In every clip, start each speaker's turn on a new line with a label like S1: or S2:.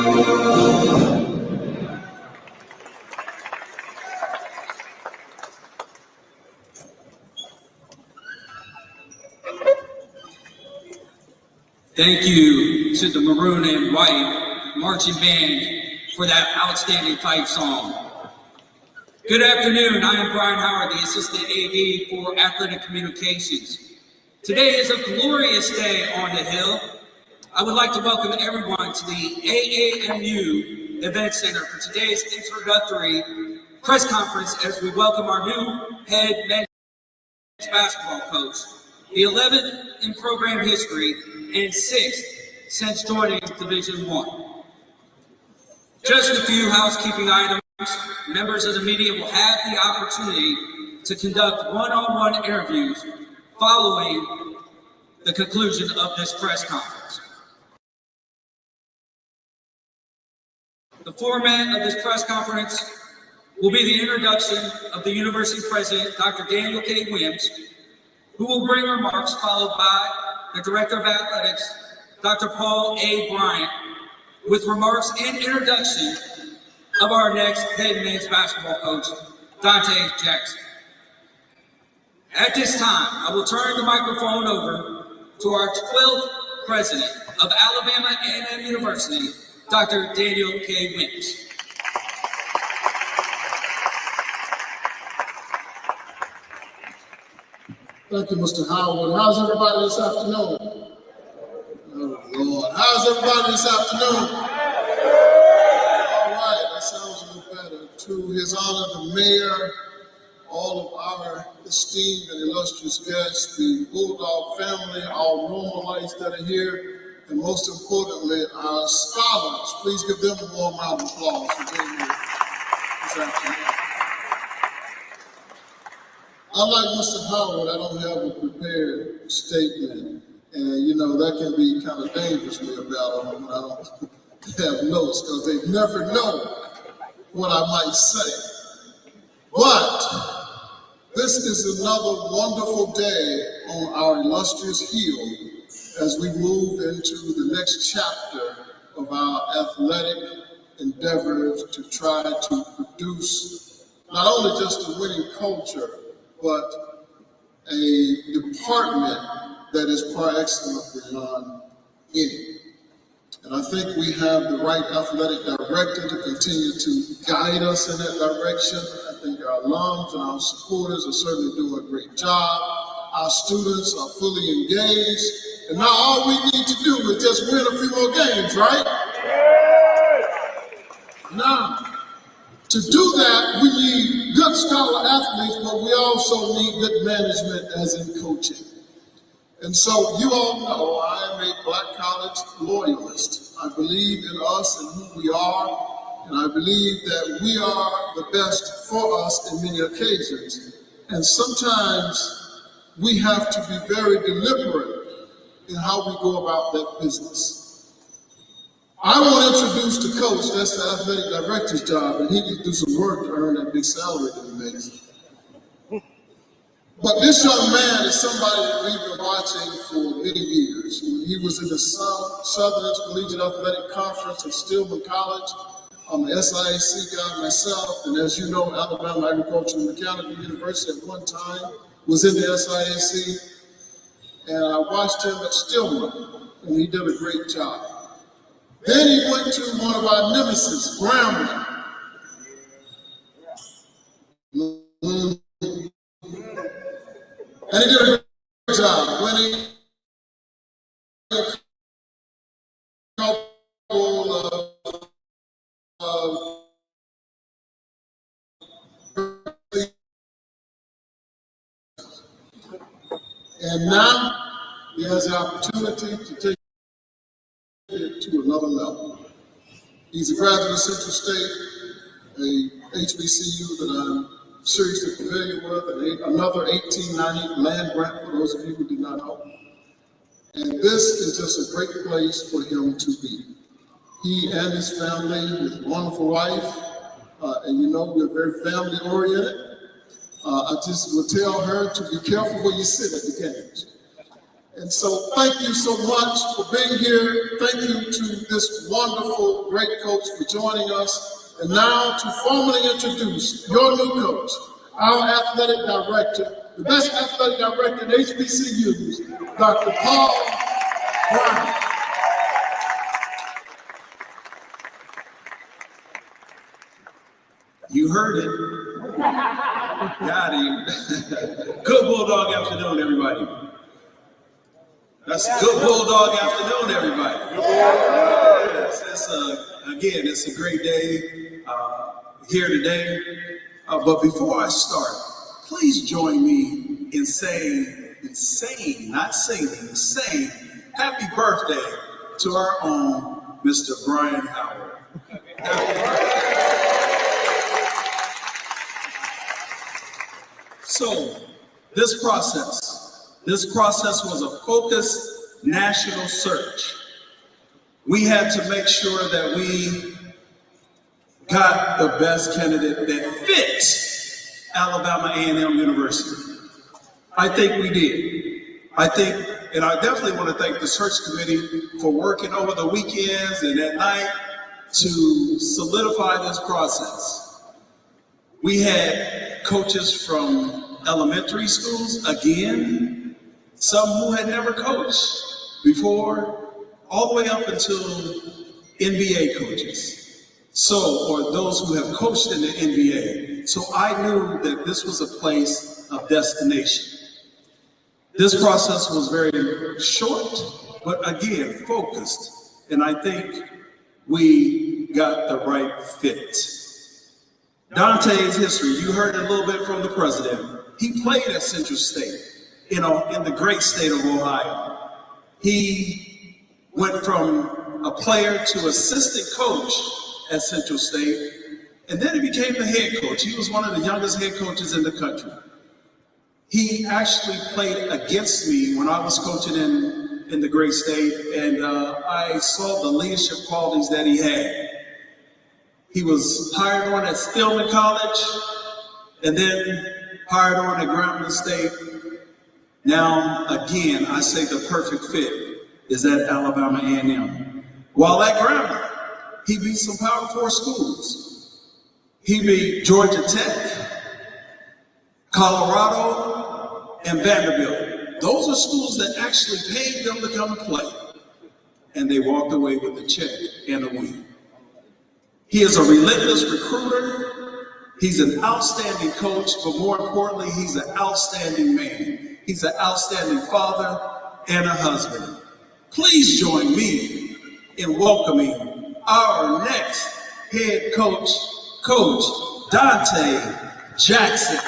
S1: Thank you to the Maroon and White Marching Band for that outstanding fight song. Good afternoon, I am Brian Howard, the Assistant AD for Athletic Communications. Today is a glorious day on the Hill. I would like to welcome everyone to the AAMU Event Center for today's introductory press conference as we welcome our new head men's basketball coach, the 11th in program history and 6th since joining Division I. Just a few housekeeping items. Members of the media will have the opportunity to conduct one-on-one interviews following the conclusion of this press conference. The format of this press conference will be the introduction of the university president, Dr. Daniel K. Wims, who will bring remarks, followed by the director of athletics, Dr. Paul A. Bryant, with remarks and introduction of our next head men's basketball coach, Dante Jackson. At this time, I will turn the microphone over to our 12th president of Alabama A&M University, Dr. Daniel K. Wims.
S2: Thank you, Mr. Howard. How's everybody this afternoon? Oh, Lord. How's everybody this afternoon? All right, that sounds a little better. To His Honor, the Mayor, all of our esteemed and illustrious guests, the Bulldog family, our Romalites that are here, and most importantly, our scholars. Please give them a warm round of applause for being here this afternoon. Unlike Mr. Howard, I don't have a prepared statement, and you know, that can be kind of dangerous for me about them when I don't have notes, because they never know what I might say. But this is another wonderful day on our illustrious hill as we move into the next chapter of our athletic endeavors to try to produce not only just a winning culture, but a department that is par excellence beyond any. And I think we have the right athletic director to continue to guide us in that direction. I think our alums and our supporters are certainly doing a great job. Our students are fully engaged. And now all we need to do is just win a few more games, right? Now, to do that, we need good scholar athletes, but we also need good management as in coaching. And so you all know I am a Black college loyalist. I believe in us and who we are, and I believe that we are the best for us in many occasions. And sometimes we have to be very deliberate in how we go about that business. I want to introduce the coach. That's the athletic director's job, and he can do some work to earn that big salary that he makes. But this young man is somebody that we've been watching for many years. He was in the Southern Intercollegiate Athletic Conference at Stillman College. I'm an SIAC guy myself, and as you know, Alabama Agricultural and Mechanical University at one time was in the SIAC, and I watched him at Stillman, and he did a great job. Then he went to one of our nemesis, Grambling. And he did a great job winning a couple of and now he has the opportunity to take it to another level. He's a graduate of Central State, a HBCU that I'm seriously familiar with, and another 1890 land grant for those of you who did not know. And this is just a great place for him to be. He and his family, his wonderful wife, and you know we're very family oriented. I just will tell her to be careful where you sit at the games. And so thank you so much for being here. Thank you to this wonderful, great coach for joining us. And now to formally introduce your new coach, our athletic director, the best athletic director in HBCUs, Dr. Paul Brown.
S3: You heard it. Got him. Good Bulldog afternoon, everybody. That's good Bulldog afternoon, everybody. Yes, it's a great day here today. But before I start, please join me in saying, not singing, saying happy birthday to our own Mr. Brian Howard. So this process was a focused national search. We had to make sure that we got the best candidate that fits Alabama A&M University. I think we did. And I definitely want to thank the search committee for working over the weekends and at night to solidify this process. We had coaches from elementary schools, again, some who had never coached before, all the way up until NBA coaches. Or those who have coached in the NBA. So I knew that this was a place of destination. This process was very short, but again, focused. And I think we got the right fit. Dante's history, you heard a little bit from the president. He played at Central State, in the great state of Ohio. He went from a player to assistant coach at Central State, and then he became the head coach. He was one of the youngest head coaches in the country. He actually played against me when I was coaching in the great state, and I saw the leadership qualities that he had. He was hired on at Stillman College, and then hired on at Grambling State. Now, again, I say the perfect fit is at Alabama A&M. While at Grambling, he beat some Power 4 schools. He beat Georgia Tech, Colorado, and Vanderbilt. Those are schools that actually paid them to come play. And they walked away with a check and a win. He is a relentless recruiter. He's an outstanding coach, but more importantly, he's an outstanding man. He's an outstanding father and a husband. Please join me in welcoming our next head coach, Coach Dante Jackson.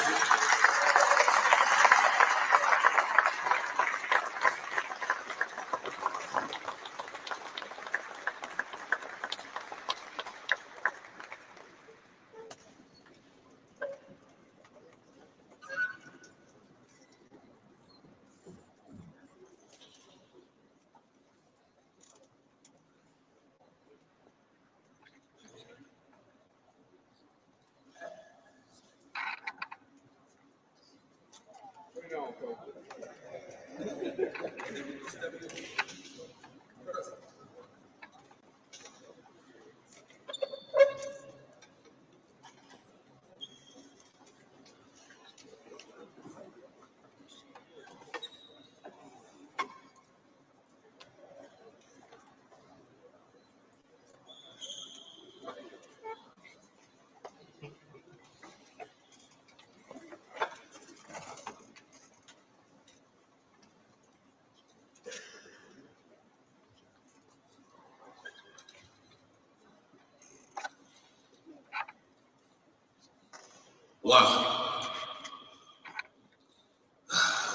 S4: Wow.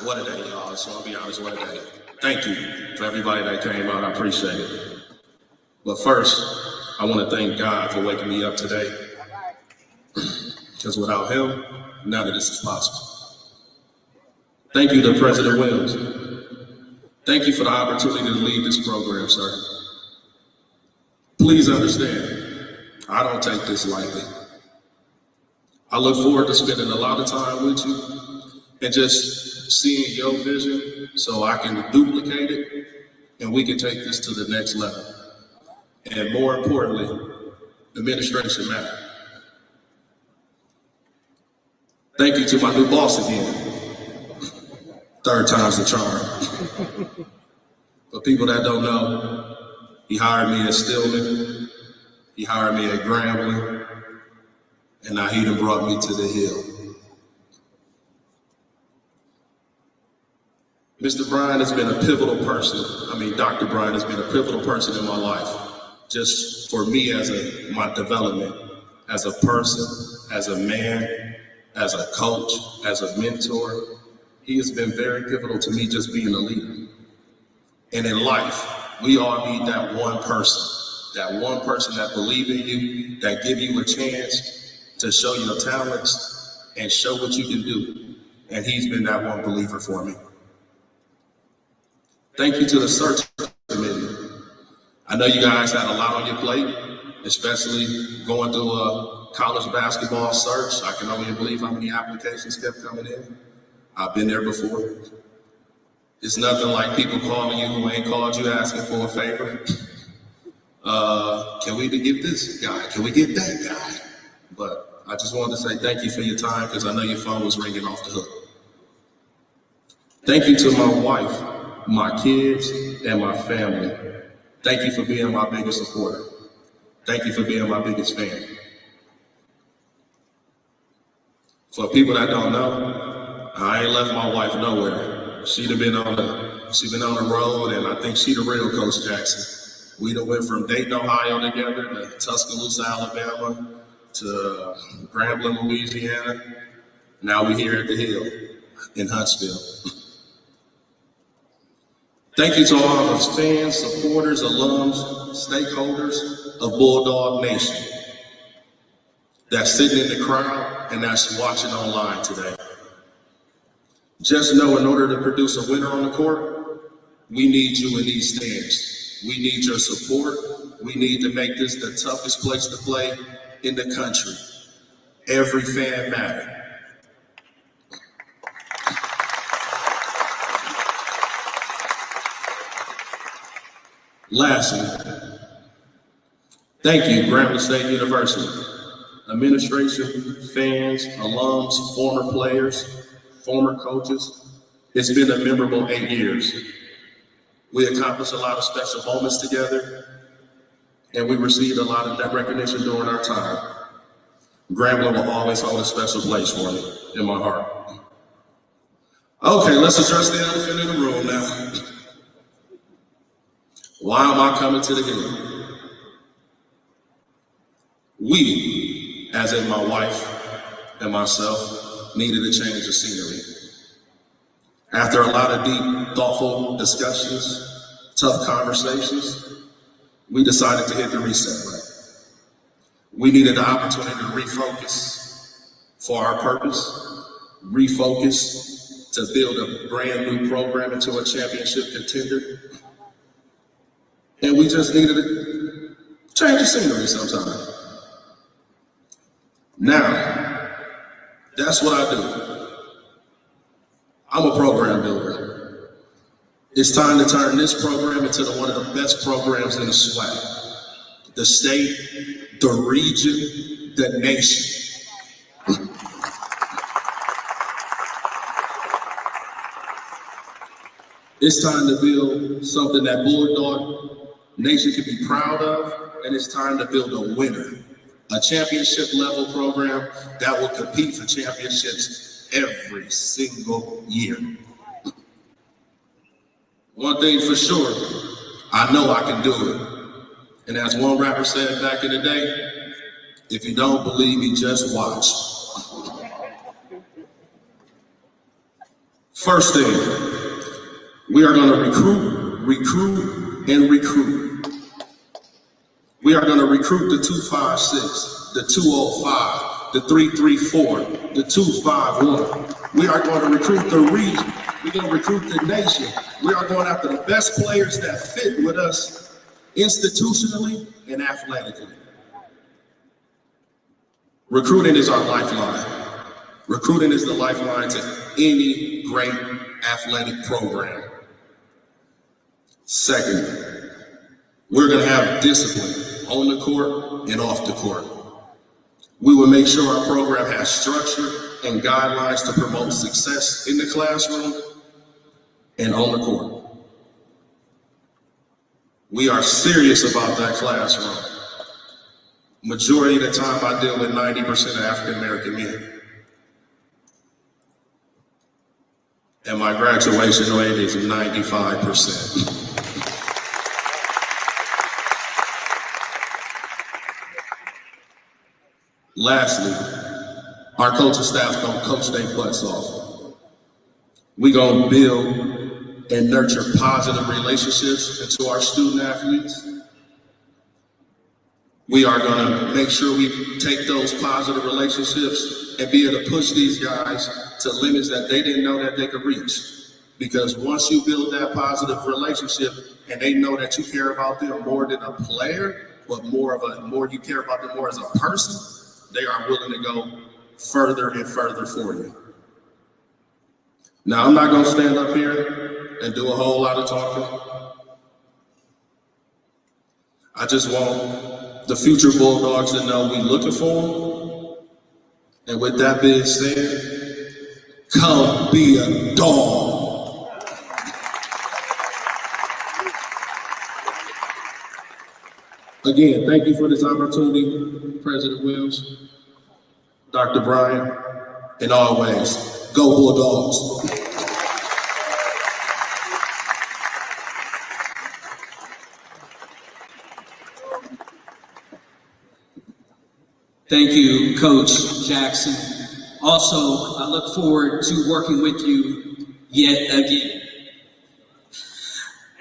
S4: What a day, y'all. So I'll be honest, what a day. Thank you for everybody that came out. I appreciate it. But first, I want to thank God for waking me up today. Because without him, none of this is possible. Thank you to President Williams. Thank you for the opportunity to lead this program, sir. Please understand, I don't take this lightly. I look forward to spending a lot of time with you and just seeing your vision so I can duplicate it and we can take this to the next level. And more importantly, administration matters. Thank you to my new boss again. Third time's the charm. For people that don't know, he hired me at Stillman, he hired me at Grambling, and now he done brought me to the Hill. Mr. Bryan has been a pivotal person. Dr. Bryan has been a pivotal person in my life, just for me as my development, as a person, as a man, as a coach, as a mentor. He has been very pivotal to me just being a leader. And in life, we all need that one person that believe in you, that give you a chance to show your talents and show what you can do. And he's been that one believer for me. Thank you to the search committee. I know you guys had a lot on your plate, especially going through a college basketball search. I can only believe how many applications kept coming in. I've been there before. It's nothing like people calling you who ain't called you asking for a favor. Can we get this guy? Can we get that guy? But I just wanted to say thank you for your time because I know your phone was ringing off the hook. Thank you to my wife, my kids, and my family. Thank you for being my biggest supporter. Thank you for being my biggest fan. For people that don't know, I ain't left my wife nowhere. She's been on the road, and I think she the real Coach Jackson. We done went from Dayton, Ohio together to Tuscaloosa, Alabama, to Grambling, Louisiana. Now we're here at the Hill in Huntsville. Thank you to all of us fans, supporters, alums, stakeholders of Bulldog Nation that's sitting in the crowd and that's watching online today. Just know, in order to produce a winner on the court, we need you in these stands. We need your support. We need to make this the toughest place to play in the country. Every fan matters. Lastly, thank you, Grambling State University, administration, fans, alums, former players, former coaches. It's been a memorable 8 years. We accomplished a lot of special moments together, and we received a lot of recognition during our time. Grambling will always hold a special place for me in my heart. Okay, let's address the elephant in the room now. Why am I coming to the Hill? We, as in my wife and myself, needed a change of scenery. After a lot of deep, thoughtful discussions, tough conversations, we decided to hit the reset button. We needed the opportunity to refocus for our purpose, refocus to build a brand new program into a championship contender. And we just needed to change the scenery sometime. Now, that's what I do. I'm a program builder. It's time to turn this program into one of the best programs in the SWAC. The state, the region, the nation. It's time to build something that Bulldog Nation can be proud of, and it's time to build a winner, a championship level program that will compete for championships every single year. One thing for sure, I know I can do it. And as one rapper said back in the day, if you don't believe me, just watch. First thing, we are going to recruit, and recruit. We are going to recruit the 256, the 205, the 334, the 251. We are going to recruit the region. We're going to recruit the nation. We are going after the best players that fit with us institutionally and athletically. Recruiting is our lifeline. Recruiting is the lifeline to any great athletic program. Second, we're going to have discipline on the court and off the court. We will make sure our program has structure and guidelines to promote success in the classroom and on the court. We are serious about that classroom. Majority of the time I deal with 90% of African American men. And my graduation rate is 95%. Lastly, our coaching staff gonna coach their butts off. We gonna build and nurture positive relationships into our student athletes. We are gonna make sure we take those positive relationships and be able to push these guys to limits that they didn't know that they could reach. Because once you build that positive relationship and they know that you care about them more than a player, but more you care about them more as a person, they are willing to go further and further for you. Now, I'm not gonna stand up here and do a whole lot of talking. I just want the future Bulldogs to know we're looking for them. And with that being said, come be a dog. Again, thank you for this opportunity, President Williams, Dr. Bryan, and always, go Bulldogs.
S1: Thank you, Coach Jackson. Also, I look forward to working with you yet again.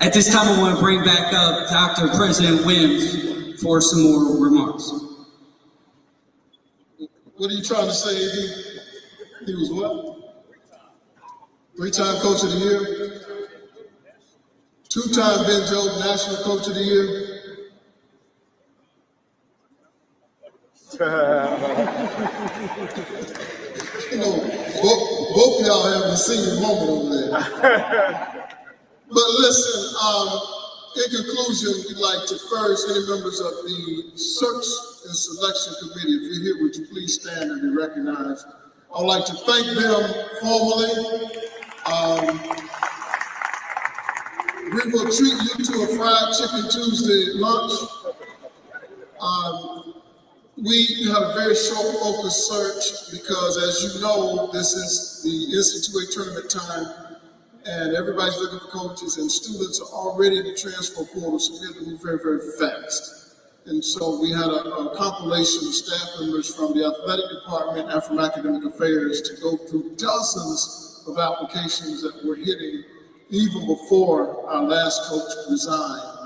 S1: At this time, I want to bring back up Dr. President Wims for some more remarks.
S2: What are you trying to say, AD? He was what? Three-time Coach of the Year? Two-time Ben Jobe National Coach of the Year? You know, both of y'all having a senior moment over there. But listen, in conclusion, we'd like to first, any members of the Search and Selection Committee, if you're here, would you please stand and be recognized? I would like to thank them formally. We will treat you to a fried chicken Tuesday lunch. We had a very short focus search because, as you know, this is the NCAA tournament time, and everybody's looking for coaches, and students are already in the transfer portal, so we have to move very, very fast. And so we had a compilation of staff members from the athletic department and from academic affairs to go through dozens of applications that were hitting even before our last coach resigned.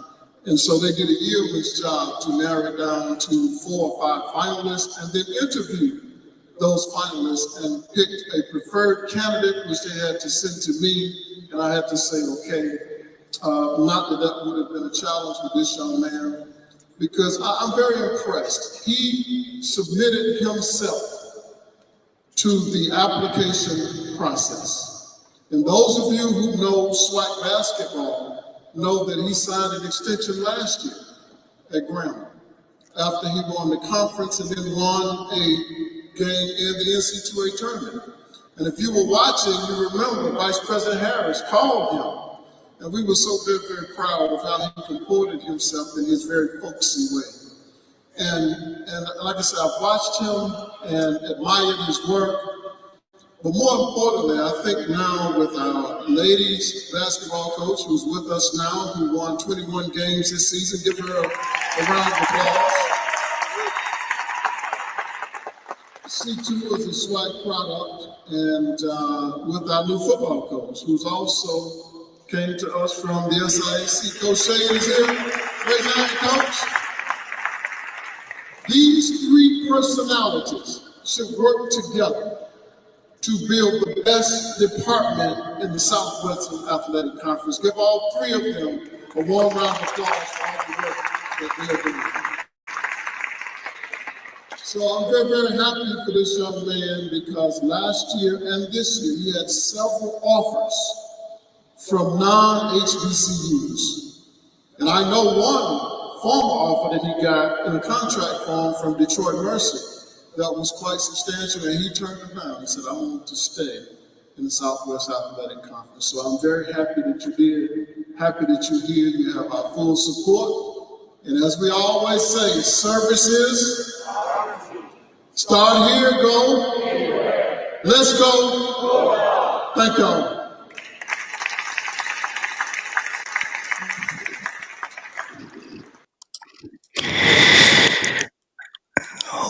S2: And so they did a yeoman's job to narrow it down to 4 or 5 finalists and then interview those finalists and picked a preferred candidate, which they had to send to me. And I had to say, okay, not that that would have been a challenge with this young man, because I'm very impressed. He submitted himself to the application process. And those of you who know SWAC basketball know that he signed an extension last year at Grambling after he won the conference and then won a game in the NCAA tournament. And if you were watching, you remember Vice President Harris called him. And we were so very, very proud of how he comported himself in his very folksy way. And like I said, I've watched him and admired his work. But more importantly, I think now with our ladies basketball coach who's with us now, who won 21 games this season, give her a round of applause. She too is a SWAC product, and with our new football coach, who's also came to us from the SIAC. Coach Shane is here. Raise your hand, Coach. These three personalities should work together to build the best department in the Southwestern Athletic Conference. Give all three of them a warm round of applause for all the work that they are doing. So I'm very, very happy for this young man because last year and this year he had several offers from non-HBCUs. And I know one former offer that he got in a contract form from Detroit Mercy that was quite substantial, and he turned it down. He said, I want to stay in the Southwest Athletic Conference. So I'm very happy that you're here, happy that you're here. You have our full support. And as we always say, service is start here, go. Let's go. Thank y'all.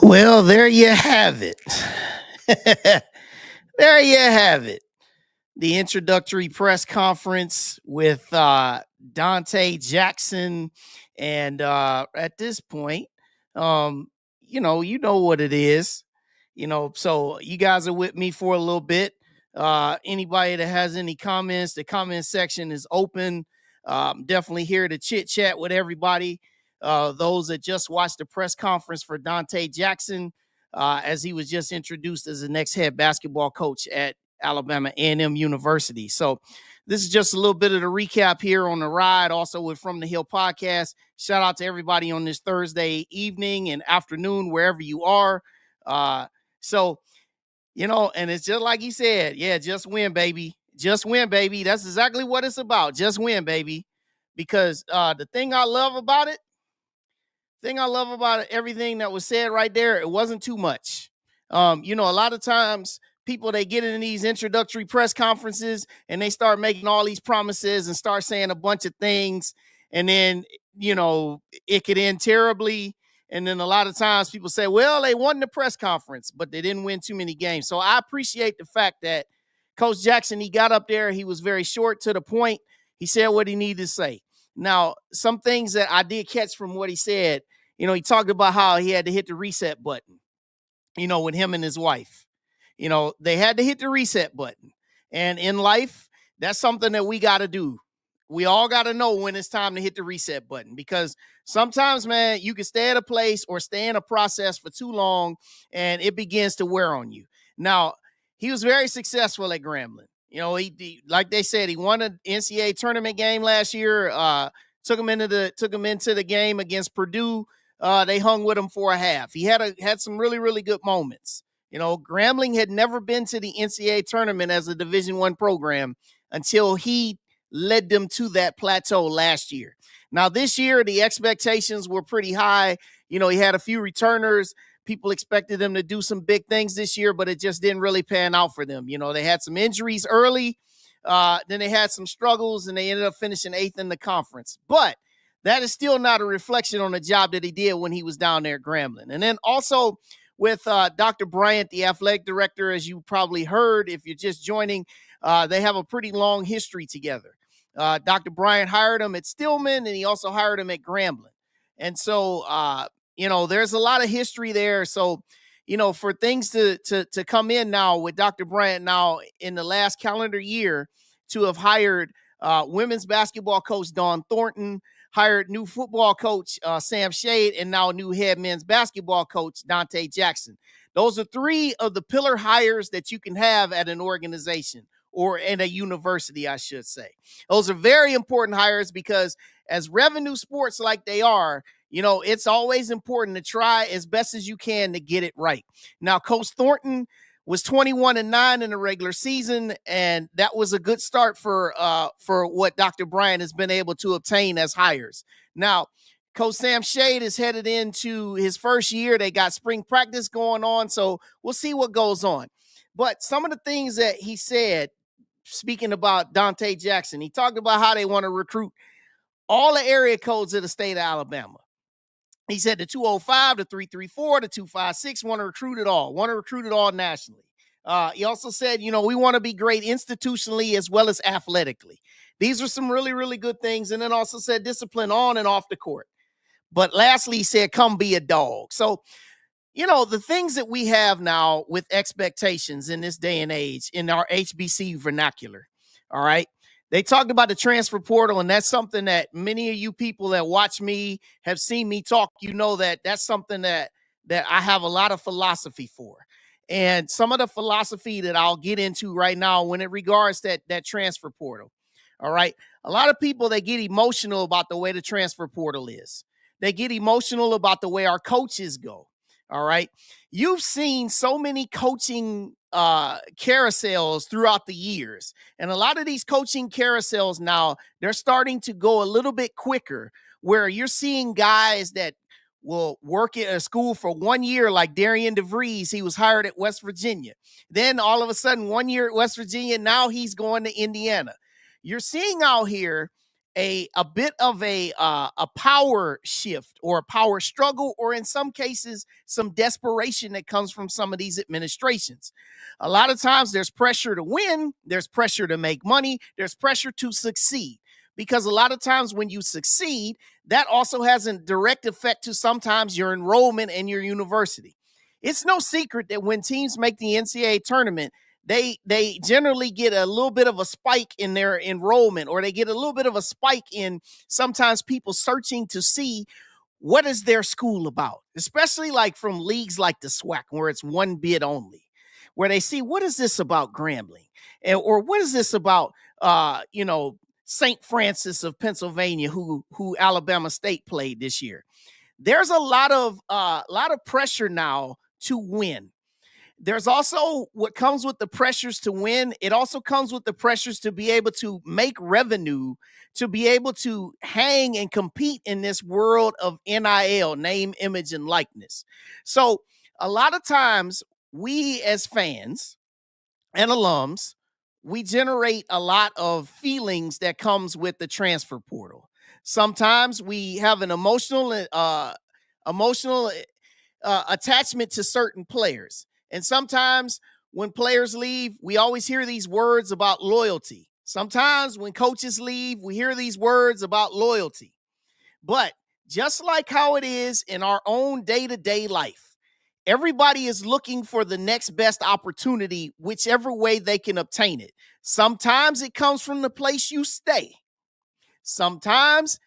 S5: Well, there you have it. There you have it. The introductory press conference with Dante Jackson. And at this point, you know what it is. So you guys are with me for a little bit. Anybody that has any comments, the comment section is open. Definitely here to chit chat with everybody. Those that just watched the press conference for Dante Jackson, as he was just introduced as the next head basketball coach at Alabama A&M University. So this is just a little bit of the recap here on the ride, also with From the Hill podcast. Shout out to everybody on this Thursday evening and afternoon, wherever you are. So, and it's just like he said, yeah, just win, baby. Just win, baby. That's exactly what it's about. Just win, baby. Because the thing I love about everything that was said right there, it wasn't too much. A lot of times people, they get in these introductory press conferences and they start making all these promises and start saying a bunch of things. And then, it could end terribly. And then a lot of times people say, well, they won the press conference, but they didn't win too many games. So I appreciate the fact that Coach Jackson, he got up there. He was very short to the point. He said what he needed to say. Now, some things that I did catch from what he said, he talked about how he had to hit the reset button, with him and his wife. They had to hit the reset button. And in life, that's something that we got to do. We all got to know when it's time to hit the reset button, because sometimes, man, you can stay at a place or stay in a process for too long and it begins to wear on you. Now, he was very successful at Grambling. He like they said, he won an NCAA tournament game last year, took him into the game against Purdue. They hung with him for a half. He had some really, really good moments. Grambling had never been to the NCAA tournament as a Division I program until he led them to that plateau last year. Now, this year, the expectations were pretty high. He had a few returners. People expected them to do some big things this year, but it just didn't really pan out for them. They had some injuries early. Then they had some struggles, and they ended up finishing 8th in the conference. But that is still not a reflection on the job that he did when he was down there at Grambling. And then also with Dr. Bryant, the athletic director, as you probably heard, if you're just joining, they have a pretty long history together. Dr. Bryant hired him at Stillman, and he also hired him at Grambling. And so, there's a lot of history there. So, for things to come in now with Dr. Bryant now in the last calendar year to have hired women's basketball coach Dawn Thornton, hired new football coach Sam Shade, and now new head men's basketball coach Dante Jackson. Those are 3 of the pillar hires that you can have at an organization or in a university, I should say. Those are very important hires because as revenue sports like they are, it's always important to try as best as you can to get it right. Now, Coach Thornton was 21-9 in the regular season, and that was a good start for what Dr. Bryant has been able to obtain as hires. Now, Coach Sam Shade is headed into his first year. They got spring practice going on, so we'll see what goes on. But some of the things that he said, speaking about Dante Jackson, he talked about how they want to recruit all the area codes of the state of Alabama. He said the 205, the 334, the 256 want to recruit it all nationally. He also said, we want to be great institutionally as well as athletically. These are some really, really good things. And then also said discipline on and off the court. But lastly, he said, come be a dog. So, the things that we have now with expectations in this day and age in our HBC vernacular, all right? They talked about the transfer portal, and that's something that many of you people that watch me have seen me talk. That's something that I have a lot of philosophy for. And some of the philosophy that I'll get into right now when it regards that transfer portal. All right. A lot of people, they get emotional about the way the transfer portal is. They get emotional about the way our coaches go. All right. You've seen so many coaching carousels throughout the years. And a lot of these coaching carousels now, they're starting to go a little bit quicker, where you're seeing guys that will work at a school for 1 year, like Darian DeVries. He was hired at West Virginia. Then all of a sudden, 1 year at West Virginia, now he's going to Indiana. You're seeing out here a bit of a power shift or a power struggle, or in some cases, some desperation that comes from some of these administrations. A lot of times there's pressure to win, there's pressure to make money, there's pressure to succeed. Because a lot of times when you succeed, that also has a direct effect to sometimes your enrollment in your university. It's no secret that when teams make the NCAA tournament, they generally get a little bit of a spike in their enrollment, or they get a little bit of a spike in sometimes people searching to see what is their school about, especially like from leagues like the SWAC, where it's one bid only, where they see, what is this about Grambling? Or what is this about, St. Francis of Pennsylvania, who Alabama State played this year. There's a lot of pressure now to win. There's also what comes with the pressures to win. It also comes with the pressures to be able to make revenue, to be able to hang and compete in this world of NIL, name, image, and likeness. So a lot of times we as fans and alums, we generate a lot of feelings that comes with the transfer portal. Sometimes we have an emotional attachment to certain players. And sometimes when players leave, we always hear these words about loyalty. Sometimes when coaches leave, we hear these words about loyalty. But just like how it is in our own day-to-day life, everybody is looking for the next best opportunity, whichever way they can obtain it. Sometimes it comes from the place you stay. Sometimes,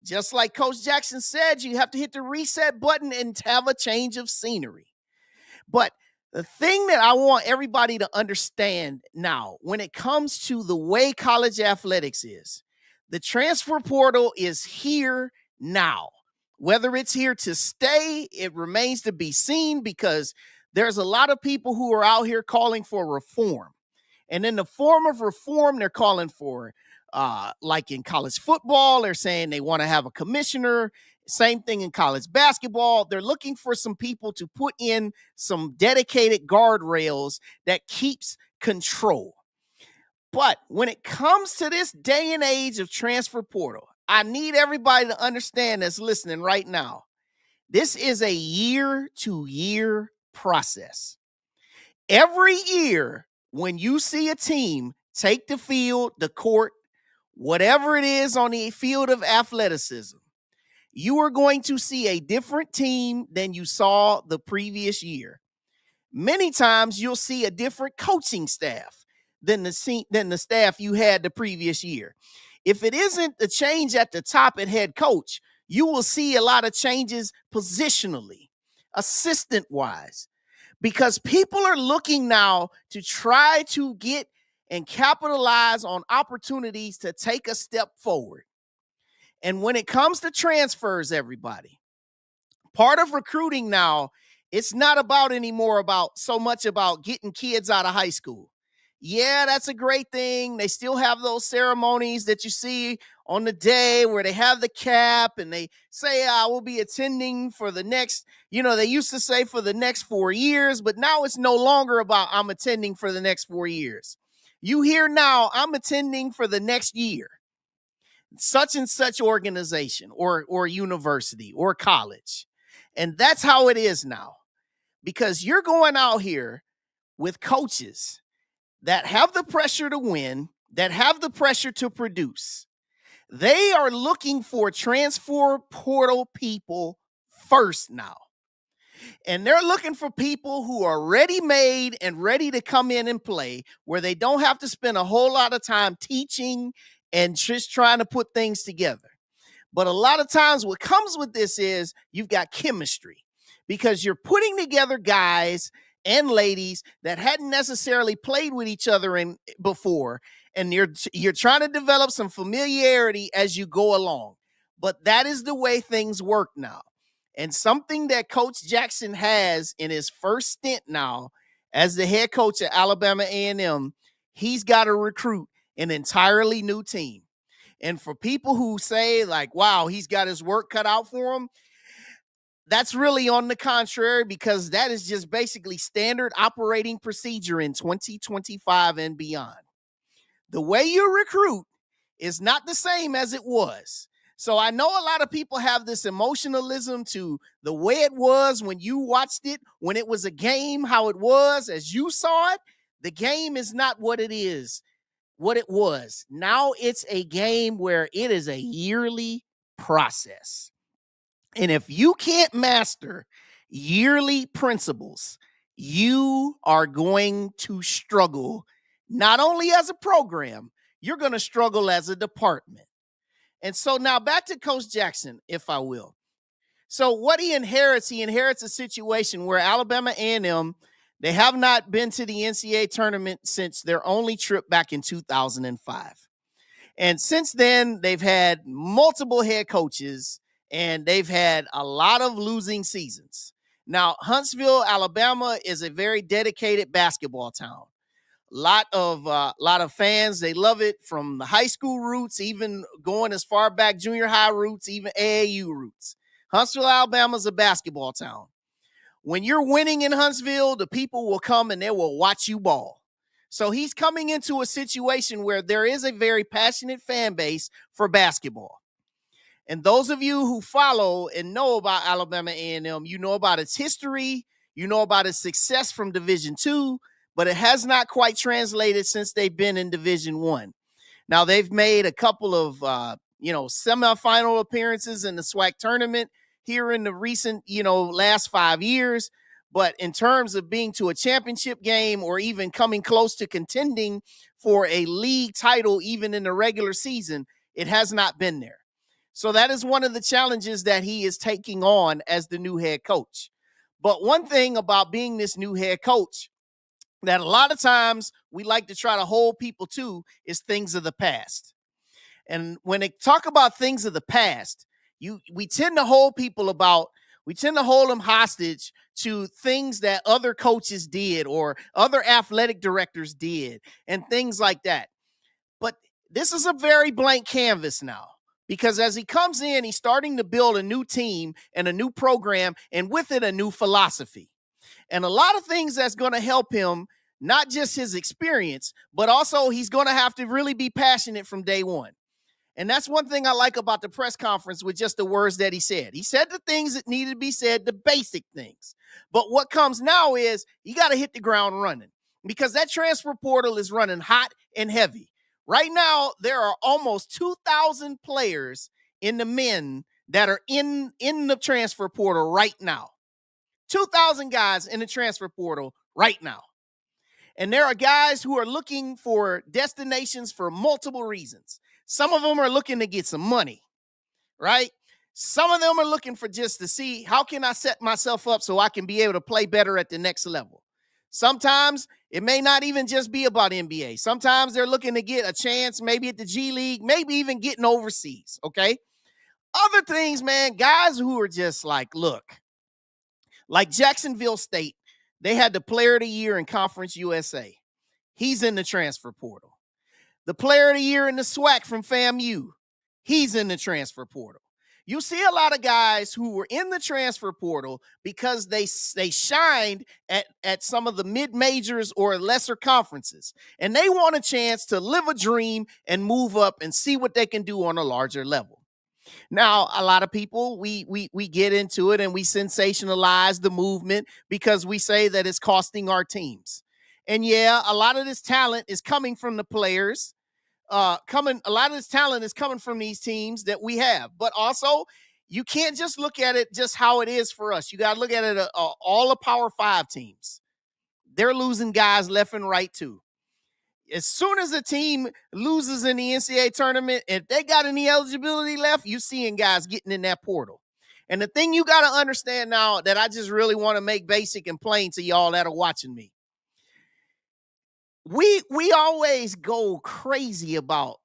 S5: just like Coach Jackson said, you have to hit the reset button and have a change of scenery. But the thing that I want everybody to understand now, when it comes to the way college athletics is, the transfer portal is here now. Whether it's here to stay, it remains to be seen, because there's a lot of people who are out here calling for reform. And in the form of reform, they're calling for, like in college football, they're saying they want to have a commissioner. Same thing in college basketball. They're looking for some people to put in some dedicated guardrails that keeps control. But when it comes to this day and age of transfer portal, I need everybody to understand that's listening right now. This is a year-to-year process. Every year, when you see a team take the field, the court, whatever it is on the field of athleticism, you are going to see a different team than you saw the previous year. Many times you'll see a different coaching staff than the staff you had the previous year. If it isn't the change at the top at head coach, you will see a lot of changes positionally, assistant-wise, because people are looking now to try to get and capitalize on opportunities to take a step forward. And when it comes to transfers, everybody, part of recruiting now, it's not about anymore about so much about getting kids out of high school. Yeah, that's a great thing. They still have those ceremonies that you see on the day where they have the cap and they say, I will be attending for the next, they used to say for the next 4 years, but now it's no longer about I'm attending for the next 4 years. You hear now, I'm attending for the next year. Such and such organization or university or college. And that's how it is now, because you're going out here with coaches that have the pressure to win, that have the pressure to produce. They are looking for transfer portal people first now. And they're looking for people who are ready-made and ready to come in and play, where they don't have to spend a whole lot of time teaching and just trying to put things together. But a lot of times what comes with this is you've got chemistry, because you're putting together guys and ladies that hadn't necessarily played with each other before, and you're trying to develop some familiarity as you go along. But that is the way things work now. And something that Coach Jackson has in his first stint now as the head coach at Alabama A&M, he's got to recruit an entirely new team. And for people who say like, wow, he's got his work cut out for him, that's really on the contrary, because that is just basically standard operating procedure in 2025 and beyond. The way you recruit is not the same as it was. So I know a lot of people have this emotionalism to the way it was when you watched it, when it was a game, how it was as you saw it. The game is not what it is, what it was. Now it's a game where it is a yearly process. And if you can't master yearly principles, you are going to struggle, not only as a program, you're going to struggle as a department. And so now back to Coach Jackson, if I will. So what he inherits a situation where Alabama A&M, they have not been to the NCAA tournament since their only trip back in 2005. And since then, they've had multiple head coaches, and they've had a lot of losing seasons. Now, Huntsville, Alabama is a very dedicated basketball town. Lot of fans, they love it, from the high school roots, even going as far back junior high roots, even AAU roots. Huntsville, Alabama is a basketball town. When you're winning in Huntsville, the people will come and they will watch you ball. So he's coming into a situation where there is a very passionate fan base for basketball. And those of you who follow and know about Alabama A&M, you know about its history, you know about its success from Division II, but it has not quite translated since they've been in Division I. Now, they've made a couple of, semifinal appearances in the SWAC tournament here in the recent, last 5 years. But in terms of being to a championship game or even coming close to contending for a league title, even in the regular season, it has not been there. So that is one of the challenges that he is taking on as the new head coach. But one thing about being this new head coach that a lot of times we like to try to hold people to is things of the past. And when they talk about things of the past, we tend to hold them hostage to things that other coaches did or other athletic directors did and things like that. But this is a very blank canvas now, because as he comes in, he's starting to build a new team and a new program, and with it, a new philosophy. And a lot of things that's going to help him, not just his experience, but also he's going to have to really be passionate from day one. And that's one thing I like about the press conference with just the words that he said. He said the things that needed to be said, the basic things. But what comes now is you got to hit the ground running, because that transfer portal is running hot and heavy. Right now, there are almost 2,000 players in the men that are in the transfer portal right now. 2,000 guys in the transfer portal right now. And there are guys who are looking for destinations for multiple reasons. Some of them are looking to get some money, right? Some of them are looking for just to see, how can I set myself up so I can be able to play better at the next level? Sometimes it may not even just be about NBA. Sometimes they're looking to get a chance, maybe at the G League, maybe even getting overseas, okay? Other things, man, guys who are just like, look, like Jacksonville State, they had the player of the year in Conference USA. He's in the transfer portal. The player of the year in the SWAC from FAMU, he's in the transfer portal. You see a lot of guys who were in the transfer portal because they shined at some of the mid-majors or lesser conferences, and they want a chance to live a dream and move up and see what they can do on a larger level. Now, a lot of people, we get into it and we sensationalize the movement because we say that it's costing our teams. And yeah, a lot of this talent is coming from the players. A lot of this talent is coming from these teams that we have. But also, you can't just look at it just how it is for us. You got to look at it all the Power 5 teams. They're losing guys left and right too. As soon as a team loses in the NCAA tournament, if they got any eligibility left, you seeing guys getting in that portal. And the thing you got to understand now that I just really want to make basic and plain to y'all that are watching me. we always go crazy about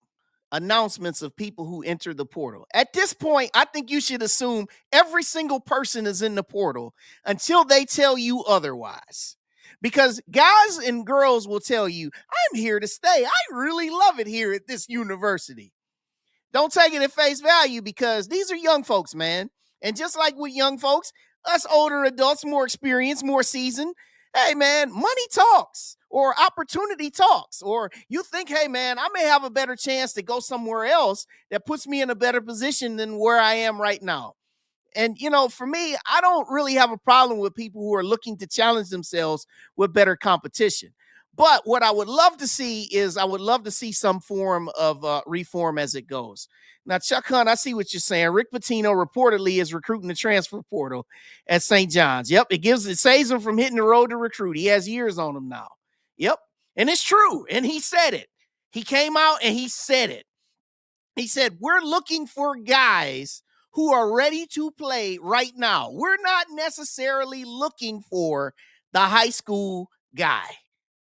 S5: announcements of people who enter the portal. At this point, I think you should assume every single person is in the portal until they tell you otherwise. Because guys and girls will tell you, I'm here to stay. I really love it here at this university. Don't take it at face value because these are young folks, man. And just like with young folks, us older adults, more experienced, more seasoned, hey, man, money talks or opportunity talks. Or you think, hey, man, I may have a better chance to go somewhere else that puts me in a better position than where I am right now. And, you know, for me, I don't really have a problem with people who are looking to challenge themselves with better competition. But what I would love to see is I would love to see some form of reform as it goes. Now, Chuck Hunt, I see what you're saying. Rick Pitino reportedly is recruiting the transfer portal at St. John's. Yep, it saves him from hitting the road to recruit. He has years on him now. Yep, and it's true. And he said it. He came out and he said it. He said, we're looking for guys who are ready to play right now. We're not necessarily looking for the high school guy.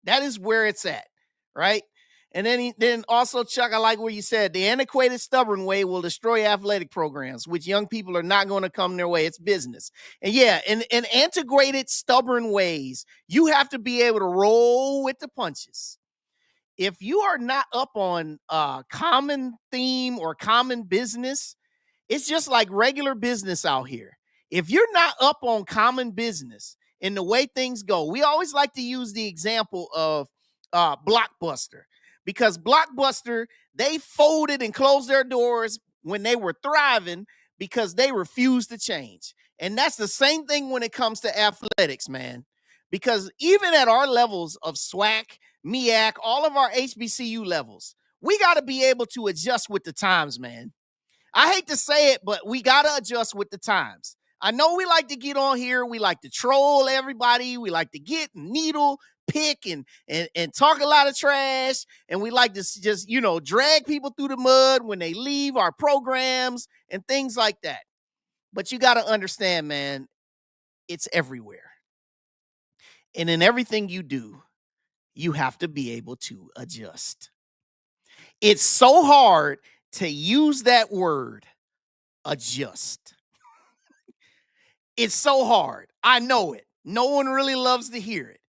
S5: That is where it's at, right? And then also, Chuck, I like what you said. The antiquated, stubborn way will destroy athletic programs, which young people are not going to come their way. It's business. And yeah, in antiquated, stubborn ways, you have to be able to roll with the punches. If you are not up on common theme or common business, it's just like regular business out here. If you're not up on common business in the way things go, we always like to use the example of Blockbuster, because Blockbuster, they folded and closed their doors when they were thriving because they refused to change. And that's the same thing when it comes to athletics, man. Because even at our levels of SWAC, MEAC, all of our HBCU levels, we got to be able to adjust with the times, man. I hate to say it, but we got to adjust with the times. I know we like to get on here. We like to troll everybody. We like to get needle, pick, and talk a lot of trash. And we like to just, you know, drag people through the mud when they leave our programs and things like that. But you got to understand, man, it's everywhere. And in everything you do, you have to be able to adjust. It's so hard to use that word, adjust. It's so hard. I know it. No one really loves to hear it.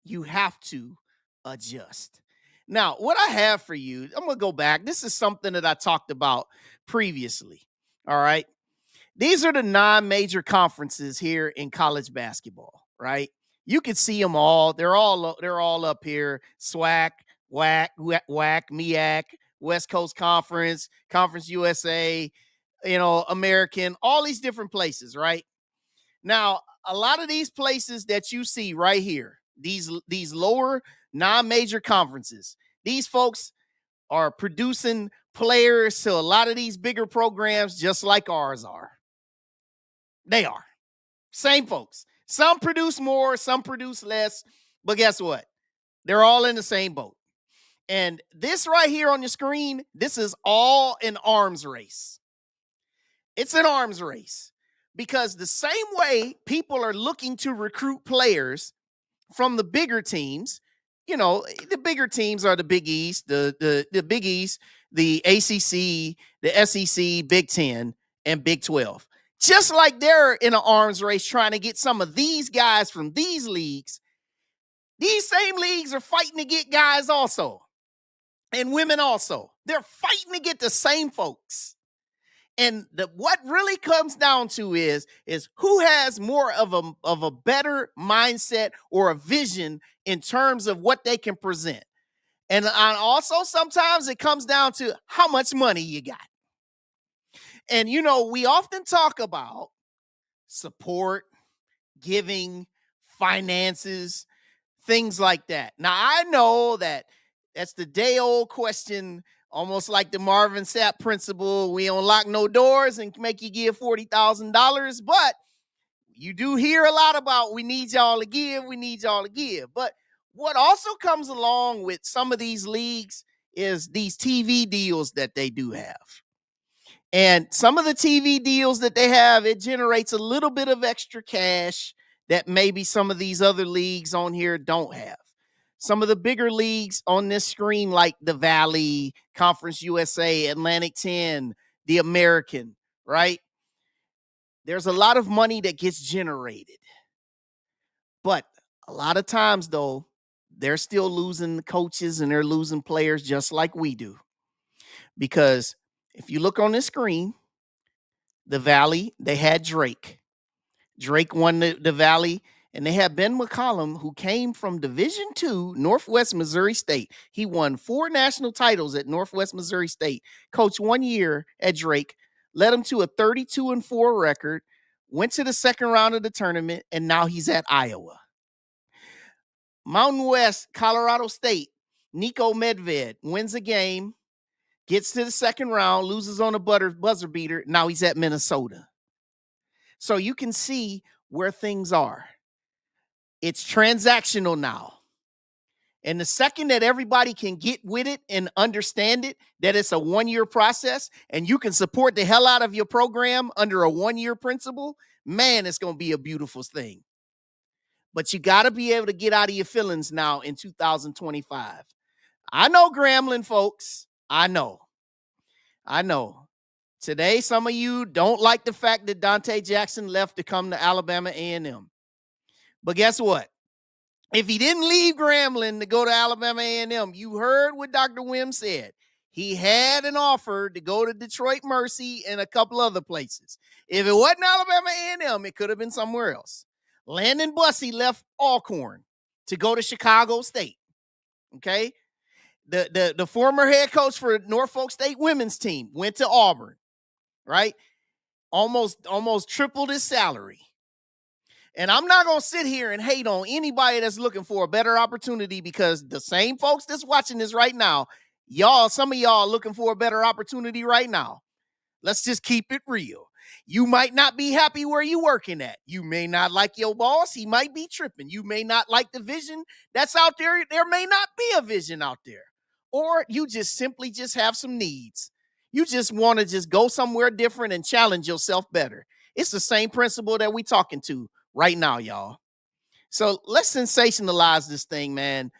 S5: You have to adjust. Now, what I have for you, I'm going to go back. This is something that I talked about previously. All right. These are the non-major conferences here in college basketball, right? You can see them all. They're all up here. SWAC, WAC, MEAC, West Coast Conference, Conference USA, you know, American, all these different places, right? Now, a lot of these places that you see right here, these lower non-major conferences, these folks are producing players to a lot of these bigger programs just like ours are. They are. Same folks. Some produce more, some produce less, but guess what? They're all in the same boat. And this right here on your screen, this is all an arms race. It's an arms race because the same way people are looking to recruit players from the bigger teams, you know, the bigger teams are the Big East, the Big East, the ACC, the SEC, Big 10, and Big 12. Just like they're in an arms race trying to get some of these guys from these leagues, these same leagues are fighting to get guys also. And women also. They're fighting to get the same folks. And what really comes down to is who has more of a better mindset or a vision in terms of what they can present. And also sometimes it comes down to how much money you got. And, you know, we often talk about support, giving, finances, things like that. Now, I know that's the day-old question, almost like the Marvin Sapp principle. We don't lock no doors and make you give $40,000. But you do hear a lot about we need y'all to give, we need y'all to give. But what also comes along with some of these leagues is these TV deals that they do have. And some of the TV deals that they have, it generates a little bit of extra cash that maybe some of these other leagues on here don't have. Some of the bigger leagues on this screen, like the Valley, Conference USA, Atlantic 10, the American, right? There's a lot of money that gets generated. But a lot of times, though, they're still losing coaches and they're losing players just like we do. Because if you look on this screen, the Valley, they had Drake. Drake won the Valley, and they had Ben McCollum, who came from Division II, Northwest Missouri State. He won 4 national titles at Northwest Missouri State, coached 1 year at Drake, led him to a 32-4 record, went to the second round of the tournament, and now he's at Iowa. Mountain West, Colorado State, Nico Medved wins a game, gets to the second round, loses on a buzzer beater. Now he's at Minnesota. So you can see where things are. It's transactional now. And the second that everybody can get with it and understand it, that it's a 1-year process and you can support the hell out of your program under a 1-year principle, man, it's going to be a beautiful thing. But you got to be able to get out of your feelings now in 2025. I know, Grambling folks. I know. Today, some of you don't like the fact that Dante Jackson left to come to Alabama A&M. But guess what? If he didn't leave Grambling to go to Alabama A&M, you heard what Dr. Wim said. He had an offer to go to Detroit Mercy and a couple other places. If it wasn't Alabama A&M, it could have been somewhere else. Landon Bussey left Alcorn to go to Chicago State. Okay? The former head coach for Norfolk State women's team went to Auburn, right? Almost tripled his salary. And I'm not going to sit here and hate on anybody that's looking for a better opportunity, because the same folks that's watching this right now, some of y'all are looking for a better opportunity right now. Let's just keep it real. You might not be happy where you're working at. You may not like your boss. He might be tripping. You may not like the vision that's out there. There may not be a vision out there. Or you just simply just have some needs. You just want to just go somewhere different and challenge yourself better. It's the same principle that we talking to right now, y'all. So let's sensationalize this thing, man.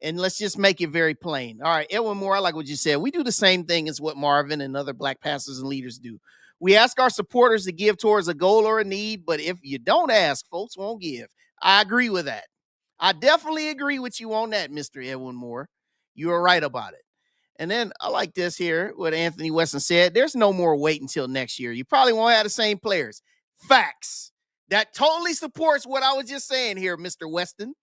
S5: And let's just make it very plain. All right, Edwin Moore, I like what you said. We do the same thing as what Marvin and other Black pastors and leaders do. We ask our supporters to give towards a goal or a need, but if you don't ask, folks won't give. I agree with that. I definitely agree with you on that, Mr. Edwin Moore. You are right about it. And then I like this here, what Anthony Weston said. There's no more wait until next year. You probably won't have the same players. Facts. That totally supports what I was just saying here, Mr. Weston.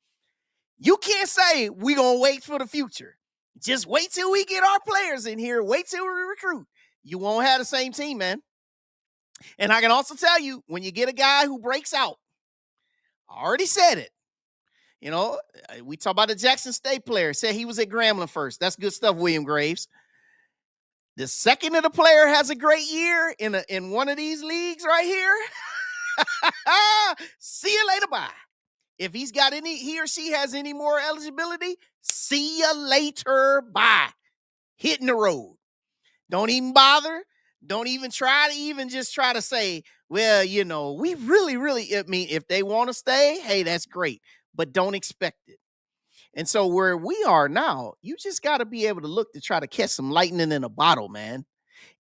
S5: You can't say we're going to wait for the future. Just wait till we get our players in here. Wait till we recruit. You won't have the same team, man. And I can also tell you, when you get a guy who breaks out, I already said it. You know, we talk about the Jackson State player. Said he was at Grambling first. That's good stuff, William Graves. The second that the player has a great year in one of these leagues right here, see you later, bye. If he or she has any more eligibility, see you later, bye. Hitting the road. Don't even bother. Don't even try to say, well, you know, we really, I mean, if they want to stay, hey, that's great. But don't expect it. And so where we are now, you just got to be able to look to try to catch some lightning in a bottle, man.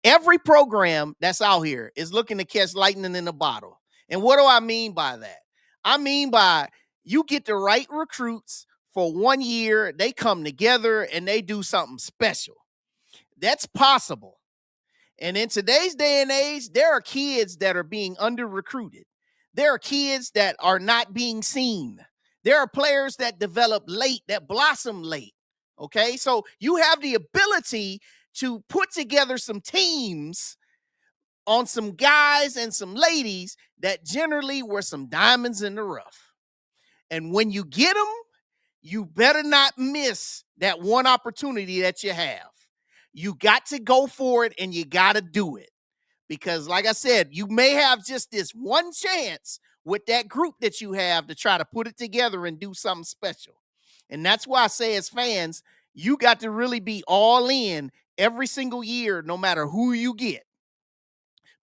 S5: Every program that's out here is looking to catch lightning in a bottle. And what do I mean by that? I mean by you get the right recruits for 1 year, they come together and they do something special. That's possible. And in today's day and age, there are kids that are being under-recruited. There are kids that are not being seen. There are players that develop late, that blossom late. Okay, so you have the ability to put together some teams on some guys and some ladies that generally were some diamonds in the rough. And when you get them, you better not miss that one opportunity that you have. You got to go for it and you got to do it. Because like I said, you may have just this one chance with that group that you have to try to put it together and do something special. And that's why I say as fans, you got to really be all in every single year, no matter who you get.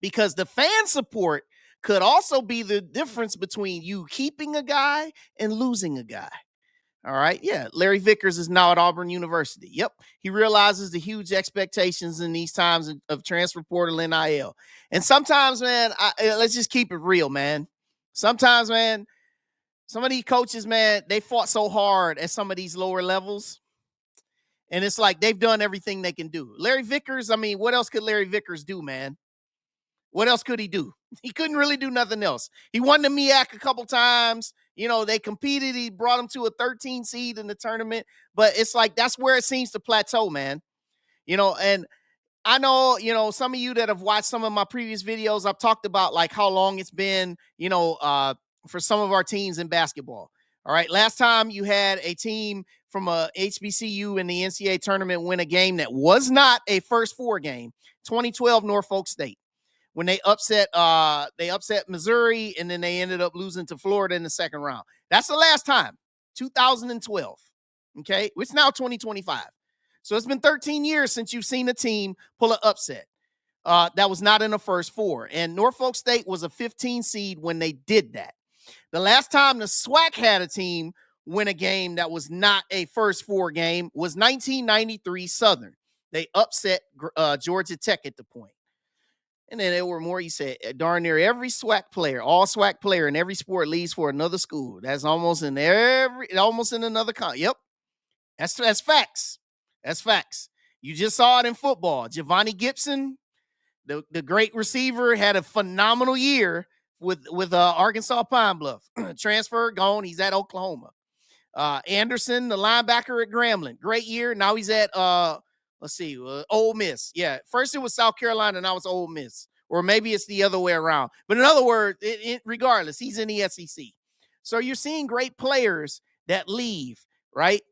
S5: Because the fan support could also be the difference between you keeping a guy and losing a guy. All right. Yeah. Larry Vickers is now at Auburn University. Yep. He realizes the huge expectations in these times of transfer portal NIL. And sometimes, man, let's just keep it real, man. Sometimes, man, some of these coaches, man, they fought so hard at some of these lower levels. And it's like they've done everything they can do. Larry Vickers, I mean, what else could Larry Vickers do, man? What else could he do? He couldn't really do nothing else. He won the MEAC a couple times. You know, they competed. He brought them to a 13 seed in the tournament. But it's like that's where it seems to plateau, man. You know, and I know, you know, some of you that have watched some of my previous videos, I've talked about like how long it's been, you know, for some of our teams in basketball. All right. Last time you had a team from a HBCU in the NCAA tournament win a game that was not a first four game, 2012 Norfolk State, when they upset Missouri, and then they ended up losing to Florida in the second round. That's the last time, 2012. Okay. It's now 2025. So it's been 13 years since you've seen a team pull an upset that was not in the first four. And Norfolk State was a 15 seed when they did that. The last time the SWAC had a team win a game that was not a first four game was 1993 Southern. They upset Georgia Tech at the point. And then there were more, he said, darn near every SWAC player, all SWAC player in every sport leaves for another school. That's almost in another Yep. That's facts. That's facts. You just saw it in football. Giovanni Gibson, the great receiver, had a phenomenal year with Arkansas Pine Bluff. Transfer, gone. He's at Oklahoma. Anderson, the linebacker at Grambling, great year. Now he's at Ole Miss. Yeah, first it was South Carolina, now it's Ole Miss. Or maybe it's the other way around. But in other words, regardless, he's in the SEC. So you're seeing great players that leave, right?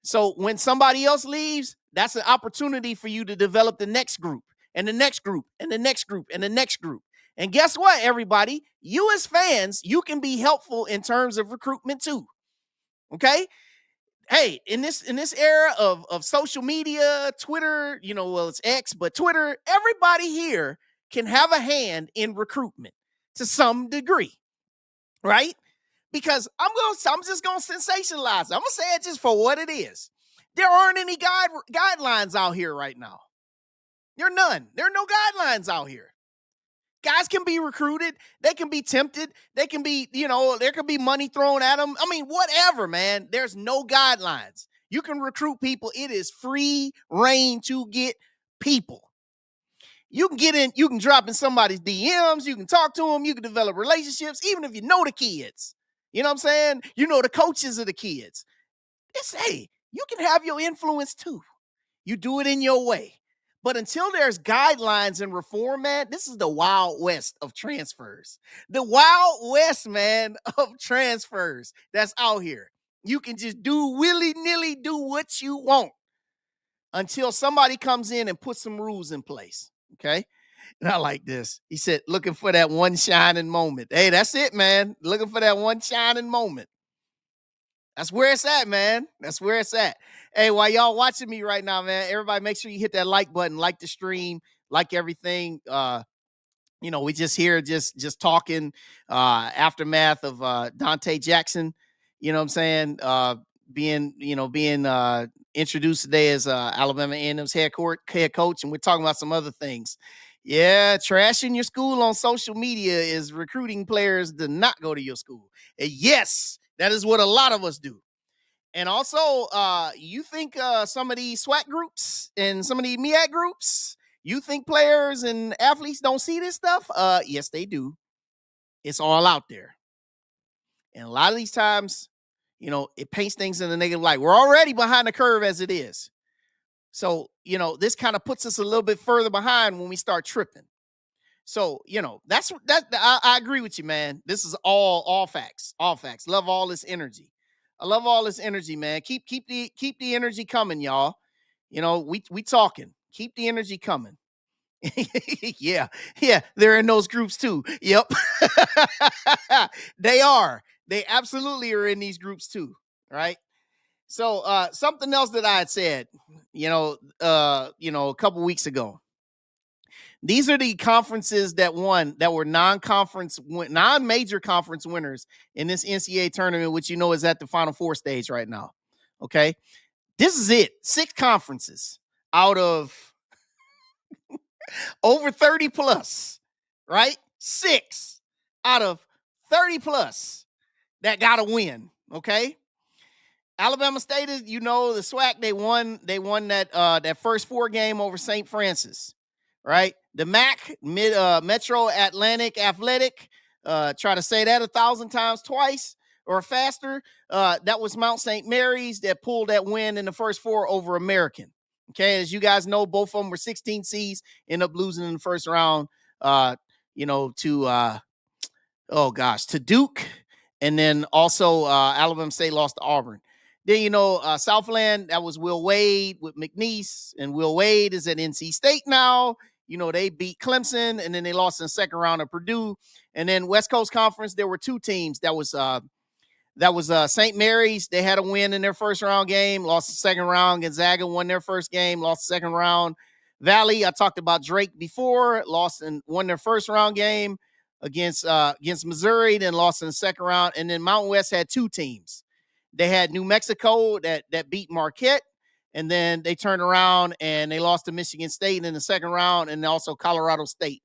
S5: So when somebody else leaves, that's an opportunity for you to develop the next group and the next group and the next group and the next group. And guess what, everybody? You as fans, you can be helpful in terms of recruitment too. Okay? Hey, in this era of social media, Twitter, you know, well, it's X, but Twitter, everybody here can have a hand in recruitment to some degree, right? Because I'm just gonna sensationalize it. I'm gonna say it just for what it is. There aren't any guidelines out here right now. There are none. There are no guidelines out here. Guys can be recruited. They can be tempted. They can be, you know, there can be money thrown at them. I mean, whatever, man. There's no guidelines. You can recruit people. It is free reign to get people. You can get in, you can drop in somebody's DMs. You can talk to them. You can develop relationships, even if you know the kids. You know what I'm saying? You know the coaches of the kids. Hey, you can have your influence too. You do it in your way. But until there's guidelines and reform, man, this is the Wild West of transfers. The Wild West, man, of transfers that's out here. You can just do willy-nilly, do what you want until somebody comes in and puts some rules in place, okay? And I like this. He said, looking for that one shining moment. Hey, that's it, man. Looking for that one shining moment. That's where it's at, man. That's where it's at. Hey, while y'all watching me right now, man, everybody make sure you hit that like button, like the stream, like everything. You know, we just here just talking aftermath of Dante Jackson, you know what I'm saying? Being introduced today as Alabama A&M's head coach, and we're talking about some other things. Yeah, trashing your school on social media is recruiting players to not go to your school. And yes, that is what a lot of us do. And also, you think some of these SWAC groups and some of the MEAC groups, you think players and athletes don't see this stuff? Yes, they do. It's all out there. And a lot of these times, you know, it paints things in a negative light. We're already behind the curve as it is. So, you know, this kind of puts us a little bit further behind when we start tripping. So, you know, I agree with you, man. This is all facts, all facts. Love all this energy. I love all this energy, man. Keep the energy coming, y'all. You know, we talking. Keep the energy coming. yeah, they're in those groups too. Yep. They are. They absolutely are in these groups too, right? So something else that I had said, a couple weeks ago. These are the conferences that were non-major conference winners in this NCAA tournament, which you know is at the Final Four stage right now. Okay. This is it. 6 conferences out of over 30 plus, right? 6 out of 30 plus that got to win. Okay. Alabama State is, the SWAC, they won that first 4 game over St. Francis, right? The MAC, Metro Atlantic Athletic, try to say that 1,000 times twice or faster. That was Mount St. Mary's that pulled that win in the first 4 over American. Okay, as you guys know, both of them were 16 seeds, end up losing in the first round, to Duke, and then also Alabama State lost to Auburn. Then, Southland, that was Will Wade with McNeese, and Will Wade is at NC State now. They beat Clemson, and then they lost in the second round of Purdue. And then West Coast Conference, there were 2 teams. That was St. Mary's. They had a win in their first round game, lost the second round. Gonzaga won their first game, lost the second round. Valley, I talked about Drake before, lost and won their first round game against Missouri, then lost in the second round. And then Mountain West had 2 teams. They had New Mexico that beat Marquette, and then they turned around and they lost to Michigan State in the second round, and also Colorado State.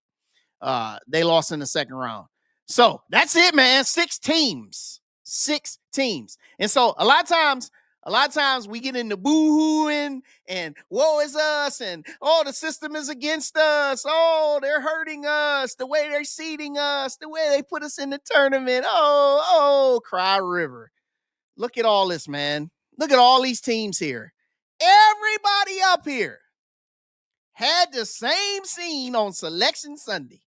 S5: They lost in the second round. So that's it, man. 6 teams. 6 teams. And so a lot of times we get into boo-hooing and woe is us and, oh, the system is against us. Oh, they're hurting us. The way they're seeding us. The way they put us in the tournament. Oh, cry river. Look at all this, man. Look at all these teams here. Everybody up here had the same scene on Selection Sunday.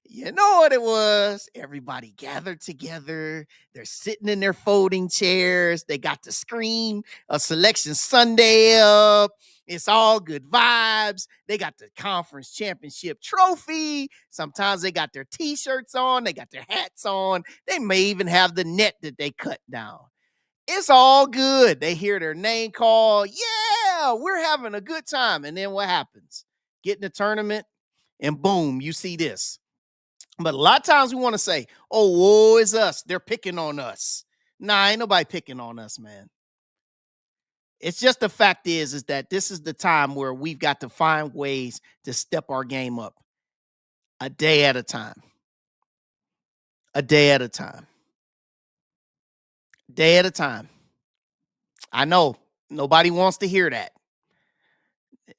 S5: You know what it was? Everybody gathered together. They're sitting in their folding chairs. They got the screen of Selection Sunday up. It's all good vibes. They got the conference championship trophy. Sometimes they got their t-shirts on. They got their hats on. They may even have the net that they cut down. It's all good. They hear their name called. Yeah, we're having a good time. And then what happens? Get in the tournament and boom, you see this. But a lot of times we want to say, oh, woe is us. They're picking on us. Nah, ain't nobody picking on us, man. It's just the fact is that this is the time where we've got to find ways to step our game up a day at a time. A day at a time. Day at a time. I know nobody wants to hear that.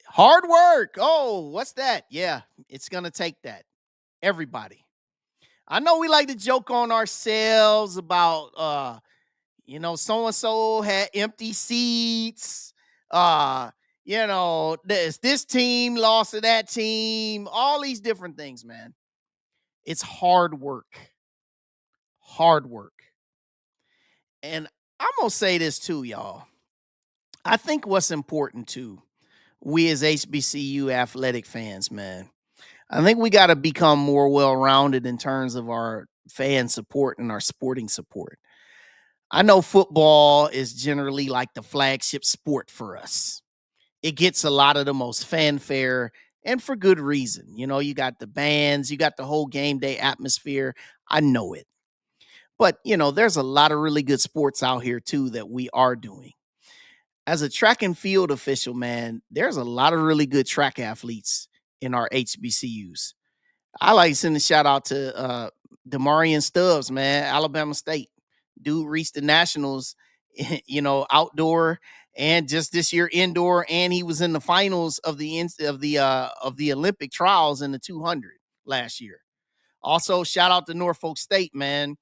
S5: Hard work. Oh, what's that? Yeah, it's going to take that. Everybody. I know we like to joke on ourselves about, so-and-so had empty seats. This team lost to that team. All these different things, man. It's hard work. Hard work. And I'm going to say this too, y'all. I think what's important too, we as HBCU athletic fans, man, I think we got to become more well-rounded in terms of our fan support and our sporting support. I know football is generally like the flagship sport for us. It gets a lot of the most fanfare, and for good reason. You got the bands, you got the whole game day atmosphere. I know it. But, there's a lot of really good sports out here too that we are doing. As a track and field official, man, there's a lot of really good track athletes in our HBCUs. I like to send a shout out to Demarion Stubbs, man, Alabama State. Dude reached the nationals, outdoor and just this year indoor, and he was in the finals of the Olympic trials in the 200 last year. Also, shout out to Norfolk State, man.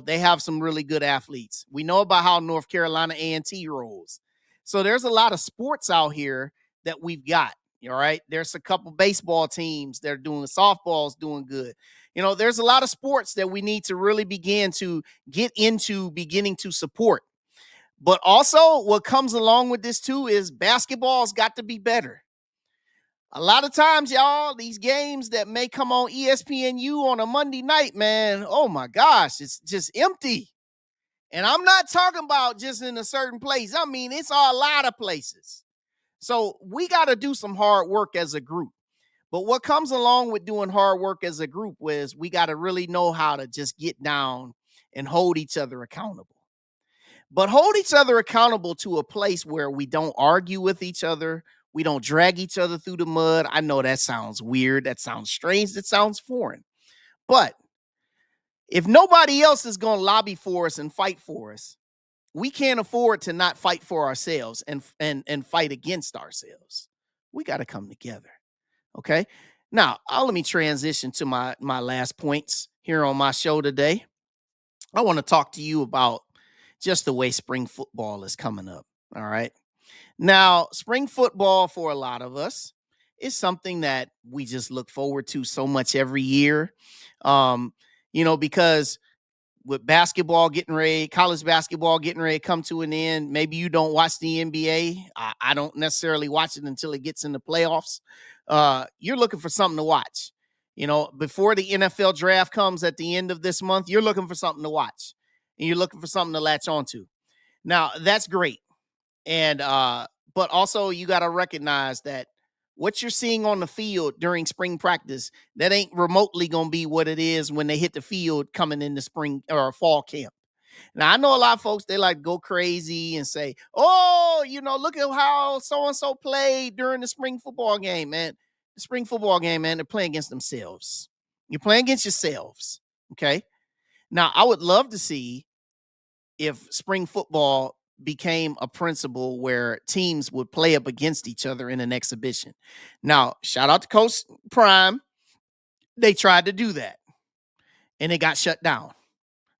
S5: They have some really good athletes. We know about how North Carolina A&T rolls. So there's a lot of sports out here that we've got. All right. There's a couple baseball teams that are doing, softball's doing good. There's a lot of sports that we need to really begin to get into beginning to support. But also what comes along with this too is basketball's got to be better. A lot of times, y'all, these games that may come on ESPNU on a Monday night, man, oh my gosh, it's just empty. And I'm not talking about just in a certain place. I mean, it's a lot of places. So we got to do some hard work as a group. But what comes along with doing hard work as a group is we got to really know how to just get down and hold each other accountable. but hold each other accountable to a place where we don't argue with each other. We don't drag each other through the mud. I know that sounds weird. That sounds strange. That sounds foreign. But if nobody else is going to lobby for us and fight for us, we can't afford to not fight for ourselves and fight against ourselves. We got to come together. Okay. Now, let me transition to my last points here on my show today. I want to talk to you about just the way spring football is coming up. All right. Now, spring football for a lot of us is something that we just look forward to so much every year. Because with basketball getting ready, college basketball getting ready to come to an end, maybe you don't watch the NBA. I don't necessarily watch it until it gets in the playoffs. You're looking for something to watch. Before the NFL draft comes at the end of this month, you're looking for something to watch and you're looking for something to latch onto. Now, that's great. And but also you got to recognize that what you're seeing on the field during spring practice, that ain't remotely going to be what it is when they hit the field coming into spring or fall camp. Now, I know a lot of folks, they like to go crazy and say, oh, look at how so-and-so played during the spring football game, man. The spring football game, man, they're playing against themselves. You're playing against yourselves, okay? Now, I would love to see if spring football became a principle where teams would play up against each other in an exhibition. Now, shout out to Coach Prime. They tried to do that, and it got shut down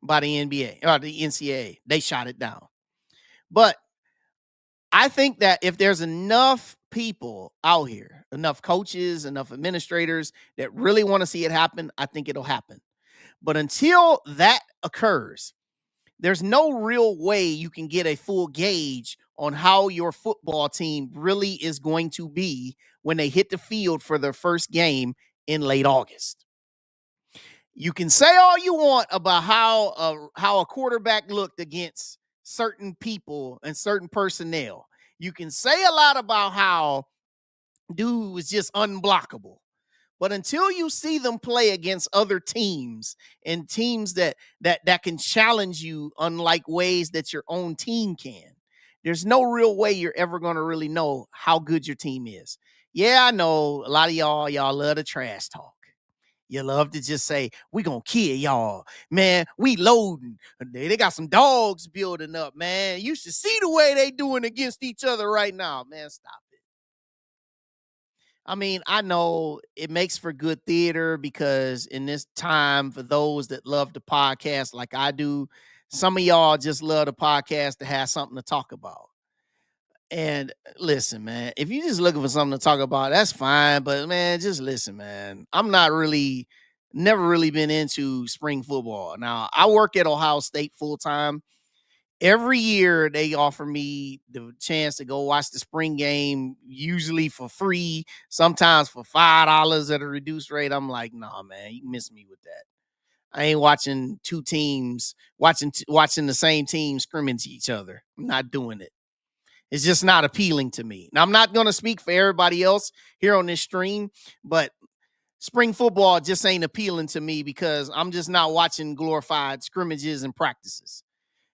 S5: by the NBA or the NCAA. They shot it down. But I think that if there's enough people out here, enough coaches, enough administrators that really want to see it happen, I think it'll happen. But until that occurs, there's no real way you can get a full gauge on how your football team really is going to be when they hit the field for their first game in late August. You can say all you want about how a quarterback looked against certain people and certain personnel. You can say a lot about how dude was just unblockable. But until you see them play against other teams and teams that can challenge you unlike ways that your own team can, there's no real way you're ever going to really know how good your team is. Yeah, I know a lot of y'all love the trash talk. You love to just say, we going to kill y'all. Man, we loading. They got some dogs building up, man. You should see the way they doing against each other right now. Man, stop it. I mean, I know it makes for good theater because in this time, for those that love the podcast like I do, some of y'all just love the podcast to have something to talk about. And listen, man, if you're just looking for something to talk about, that's fine. But man, just listen, man. I'm never really been into spring football. Now, I work at Ohio State full time. Every year they offer me the chance to go watch the spring game, usually for free, sometimes for $5 at a reduced rate. I'm like, nah, man, you can miss me with that. I ain't watching two teams, watching the same team scrimmage each other. I'm not doing it. It's just not appealing to me. Now, I'm not going to speak for everybody else here on this stream, but spring football just ain't appealing to me because I'm just not watching glorified scrimmages and practices.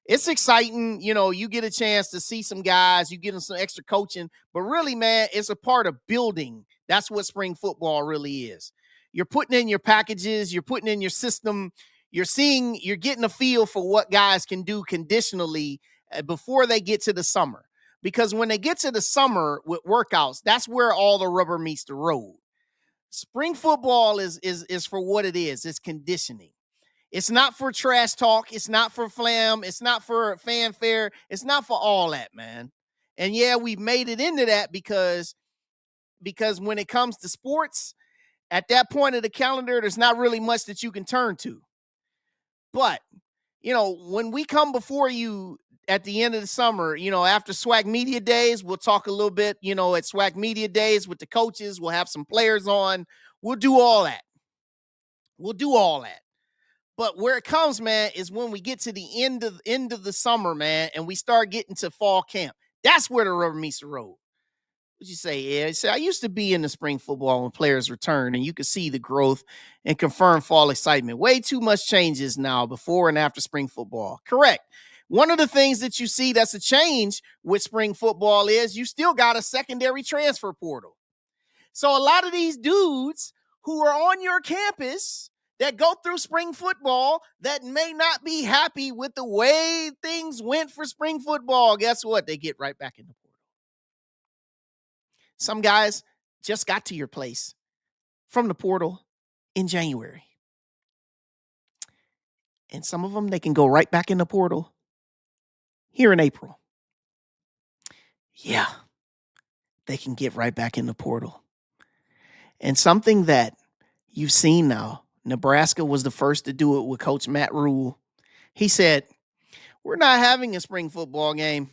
S5: It's exciting. You get a chance to see some guys, you get them some extra coaching, but really, man, it's a part of building. That's what spring football really is. You're putting in your packages, you're putting in your system, you're getting a feel for what guys can do conditionally before they get to the summer. Because when they get to the summer with workouts, that's where all the rubber meets the road. Spring football is for what it is. It's conditioning. It's not for trash talk. It's not for flam. It's not for fanfare. It's not for all that, man. And yeah, we've made it into that because when it comes to sports, at that point of the calendar, there's not really much that you can turn to. But, when we come before you at the end of the summer, after SWAC Media Days, we'll talk a little bit, at SWAC Media Days with the coaches. We'll have some players on. We'll do all that. But where it comes, man, is when we get to the end of the summer, man, and we start getting to fall camp. That's where the rubber meets the road. What'd you say, Ed? I used to be in the spring football when players return, and you could see the growth and confirmed fall excitement. Way too much changes now before and after spring football. Correct. One of the things that you see that's a change with spring football is you still got a secondary transfer portal. So a lot of these dudes who are on your campus that go through spring football that may not be happy with the way things went for spring football, guess what? They get right back in the portal. Some guys just got to your place from the portal in January. And some of them, they can go right back in the portal here in April. Yeah, they can get right back in the portal. And something that you've seen now, Nebraska was the first to do it with Coach Matt Rule. He said, we're not having a spring football game.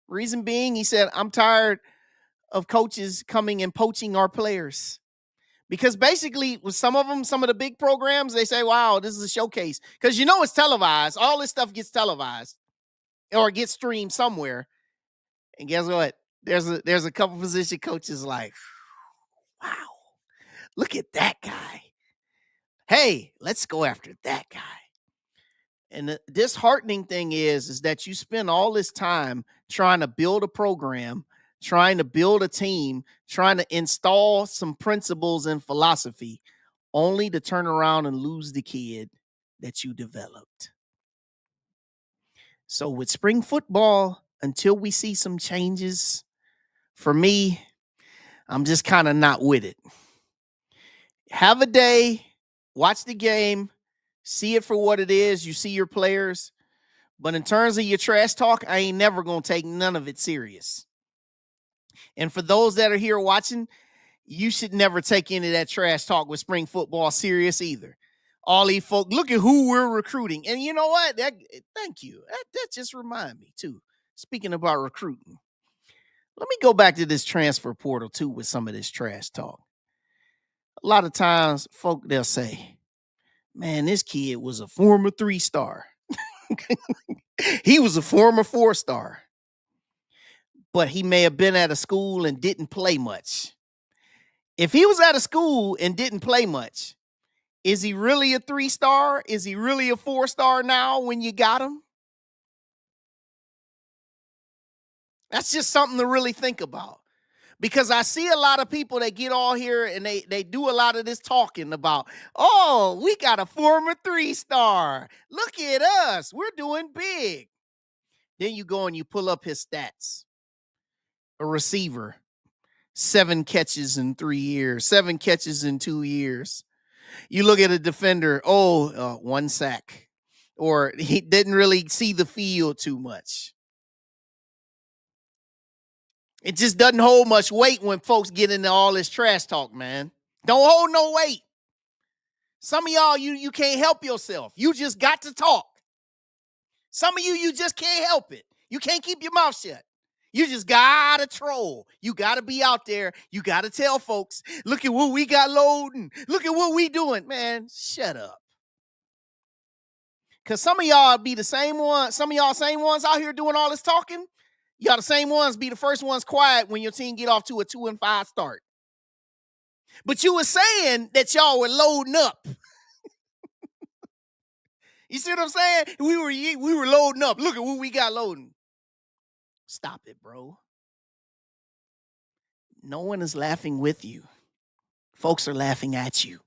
S5: Reason being, he said, I'm tired of coaches coming and poaching our players. Because basically, with some of them, some of the big programs, they say, wow, this is a showcase. Because it's televised. All this stuff gets televised or gets streamed somewhere. And guess what? There's a couple position coaches like, wow, look at that guy. Hey, let's go after that guy. And the disheartening thing is that you spend all this time trying to build a program, trying to build a team, trying to install some principles and philosophy, only to turn around and lose the kid that you developed. So with spring football, until we see some changes, for me, I'm just kind of not with it. Have a day, watch the game, see it for what it is. You see your players. But in terms of your trash talk, I ain't never going to take none of it serious. And for those that are here watching, you should never take any of that trash talk with spring football serious either. All these folk, look at who we're recruiting. And you know what? Thank you. That just reminded me, too. Speaking about recruiting, let me go back to this transfer portal, too, with some of this trash talk. A lot of times, folk, they'll say, man, this kid was a former 3-star. He was a former 4-star. But he may have been at a school and didn't play much. If he was at a school and didn't play much, is he really a 3-star? Is he really a 4-star now when you got him? That's just something to really think about. Because I see a lot of people that get all here and they do a lot of this talking about, oh, we got a former 3-star. Look at us. We're doing big. Then you go and you pull up his stats. A receiver, 7 catches in 3 years, 7 catches in 2 years. You look at a defender, 1 sack. Or he didn't really see the field too much. It just doesn't hold much weight when folks get into all this trash talk, man. Don't hold no weight. Some of y'all, you can't help yourself. You just got to talk. Some of you just can't help it. You can't keep your mouth shut. You just got to troll. You got to be out there. You got to tell folks, look at what we got loading. Look at what we doing. Man, shut up. Because some of y'all be the same ones. Some of y'all same ones out here doing all this talking. Y'all the same ones be the first ones quiet when your team get off to a 2-5 start. But you were saying that y'all were loading up. You see what I'm saying? We were loading up. Look at what we got loading. Stop it, bro. No one is laughing with you. Folks are laughing at you.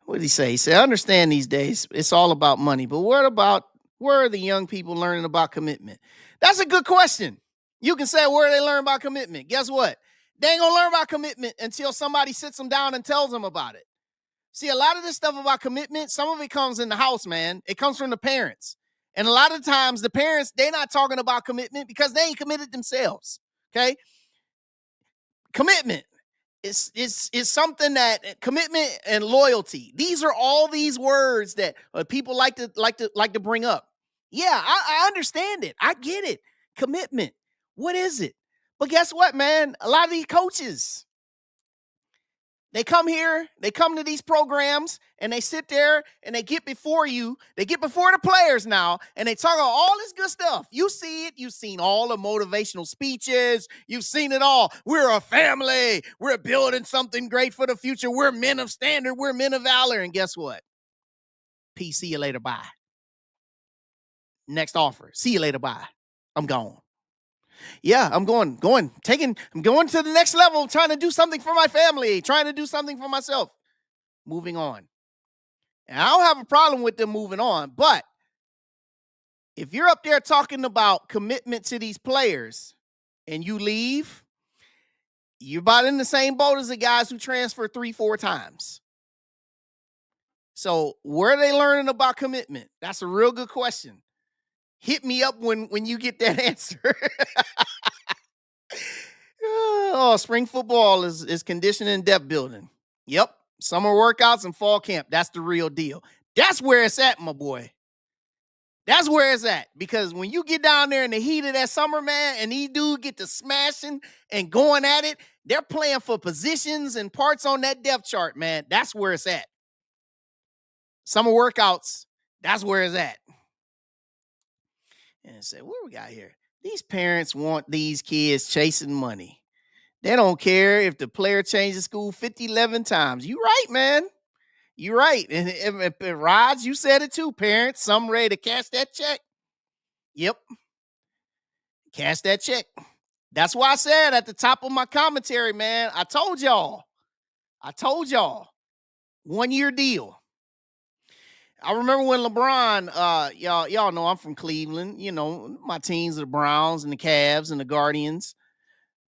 S5: What did he say? He said, I understand these days it's all about money, but where are the young people learning about commitment? That's a good question. You can say, where do they learn about commitment? Guess what? They ain't gonna learn about commitment until somebody sits them down and tells them about it. See, a lot of this stuff about commitment, some of it comes in the house, man. It comes from the parents. And a lot of times the parents, they're not talking about commitment because they ain't committed themselves, okay? Commitment is something that commitment and loyalty. These are all these words that people like to bring up. Yeah, I understand it. I get it. Commitment. What is it? But guess what, man? A lot of these coaches, they come here, they come to these programs, and they sit there and they get before you. They get before the players now, and they talk about all this good stuff. You see it. You've seen all the motivational speeches. You've seen it all. We're a family. We're building something great for the future. We're men of standard. We're men of valor. And guess what? Peace. See you later. Bye. Next offer. See you later. Bye. I'm gone. Yeah, I'm going to the next level, trying to do something for my family, trying to do something for myself. Moving on. And I don't have a problem with them moving on, but if you're up there talking about commitment to these players and you leave, you're about in the same boat as the guys who transfer 3-4 times. So where are they learning about commitment? That's a real good question. Hit me up when you get that answer. Oh, spring football is conditioning and depth building. Yep. Summer workouts and fall camp. That's the real deal. That's where it's at, my boy. That's where it's at. Because when you get down there in the heat of that summer, man, and these dudes get to smashing and going at it, they're playing for positions and parts on that depth chart, man. That's where it's at. Summer workouts, that's where it's at. And say, what we got here? These parents want these kids chasing money. They don't care if the player changes school 11 times. You right, man. You right. And Raj, you said it too. Parents, some ready to cash that check. Yep. Cash that check. That's why I said at the top of my commentary, man, I told y'all. 1-year deal. I remember when LeBron, y'all know I'm from Cleveland. You know, my teams are the Browns and the Cavs and the Guardians.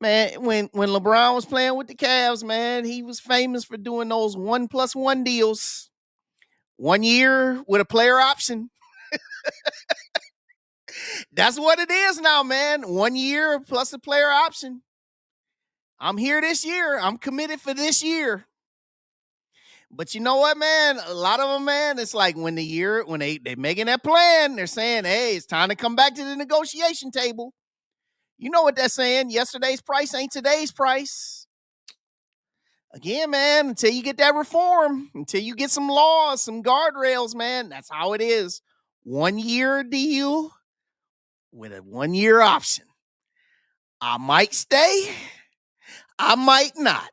S5: Man, when LeBron was playing with the Cavs, man, he was famous for doing those 1+1 deals. 1 year with a player option. That's what it is now, man. 1 year plus a player option. I'm here this year. I'm committed for this year. But you know what, man? A lot of them, man, it's like when they making that plan, they're saying, hey, it's time to come back to the negotiation table. You know what they're saying? Yesterday's price ain't today's price. Again, man, until you get that reform, until you get some laws, some guardrails, man, that's how it is. 1 year deal with a 1 year option. I might stay. I might not.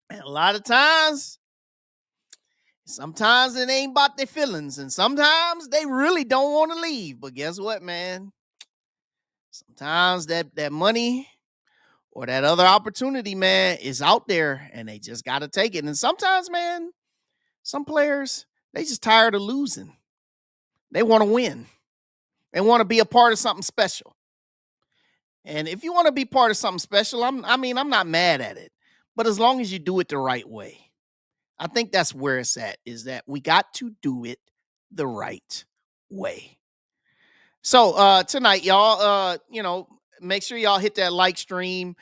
S5: And a lot of times, sometimes it ain't about their feelings. And sometimes they really don't want to leave. But guess what, man? Sometimes that money or that other opportunity, man, is out there and they just got to take it. And sometimes, man, some players, they just tired of losing. They want to win. They want to be a part of something special. And if you want to be part of something special, I'm not mad at it. But as long as you do it the right way, I think that's where it's at, is that we got to do it the right way. So tonight, y'all, make sure y'all hit that like stream.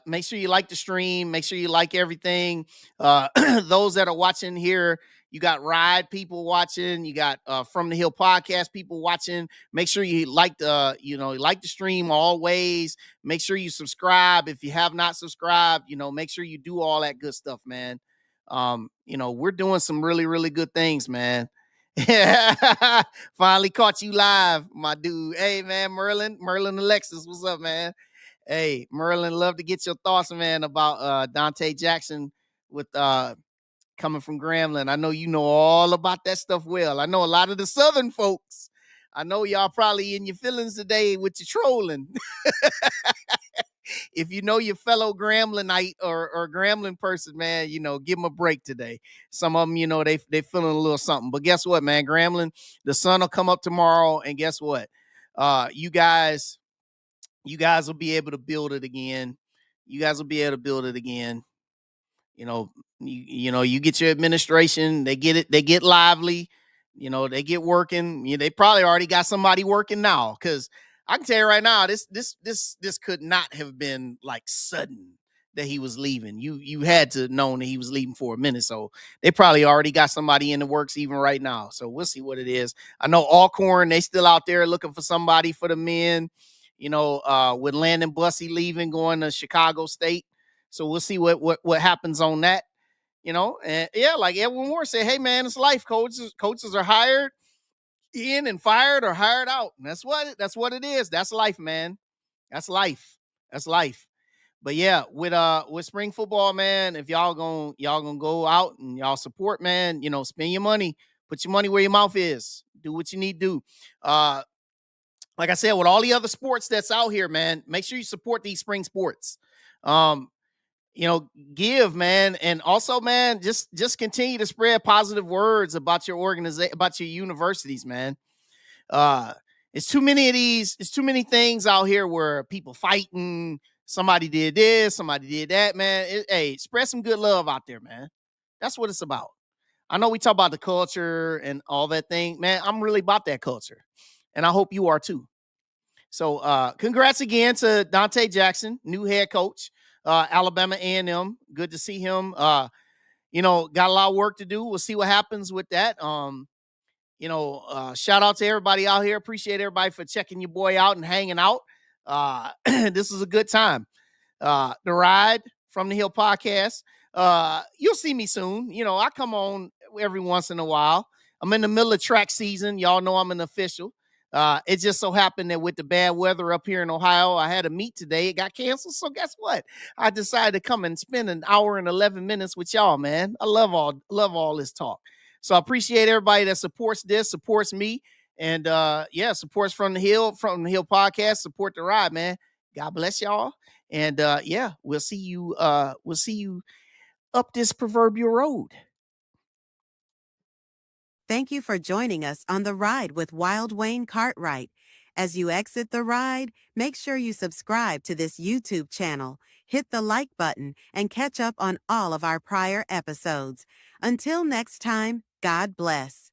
S5: Make sure you like the stream. Make sure you like everything. Those that are watching here, you got Ride people watching. You got From the Hill podcast people watching. Make sure you like the stream always. Make sure you subscribe if you have not subscribed. Make sure you do all that good stuff, man. We're doing some really, really good things, man. Finally caught you live, my dude. Hey, man, Merlin Alexis, what's up, man? Hey, Merlin, love to get your thoughts, man, about Dante Jackson with coming from Grambling. I know you know all about that stuff well. I know a lot of the Southern folks. I know y'all probably in your feelings today with your trolling. If you know your fellow Gramblingite or Grambling person, man, give them a break today. Some of them, they feeling a little something. But guess what, man? Grambling, the sun will come up tomorrow, and guess what? You guys will be able to build it again. You guys will be able to build it again. You get your administration, they get lively, they get working. They probably already got somebody working now, because I can tell you right now, this could not have been like sudden that he was leaving. You had to know that he was leaving for a minute. So they probably already got somebody in the works even right now. So we'll see what it is. I know Alcorn, they still out there looking for somebody for the men, with Landon Bussey leaving, going to Chicago State. So we'll see what happens on that, and yeah, like Edwin Moore said, hey man, it's life. Coaches are hired in and fired or hired out. And that's what it is. That's life, man. That's life. But yeah, with spring football, man, if y'all gonna go out and y'all support, man, spend your money, put your money where your mouth is. Do what you need to do. Like I said, with all the other sports that's out here, man, make sure you support these spring sports. Um, give, man, and also, man, just continue to spread positive words about your organization, about your universities, man. Uh, it's too many of these. It's too many things out here where people fighting. Somebody did this, somebody did that, man. Hey, spread some good love out there, man. That's what it's about. I know we talk about the culture and all that thing, man. I'm really about that culture, and I hope you are too. So, congrats again to Dante Jackson, new head coach, Alabama A&M. Good to see him. Got a lot of work to do. We'll see what happens with that. Shout out to everybody out here. Appreciate everybody for checking your boy out and hanging out. This is a good time. The Ride from the Hill podcast. You'll see me soon. I come on every once in a while. I'm in the middle of track season. Y'all know I'm an official. It just so happened that with the bad weather up here in Ohio, I had a meet today. It got canceled. So guess what? I decided to come and spend an hour and 11 minutes with y'all, man. I love all this talk. So I appreciate everybody that supports me. And supports from the Hill podcast. Support the Ride, man. God bless y'all. And we'll see you up this proverbial road.
S6: Thank you for joining us on The Ride with Wild Wayne Cartwright. As you exit the ride, make sure you subscribe to this YouTube channel, hit the like button, and catch up on all of our prior episodes. Until next time, God bless.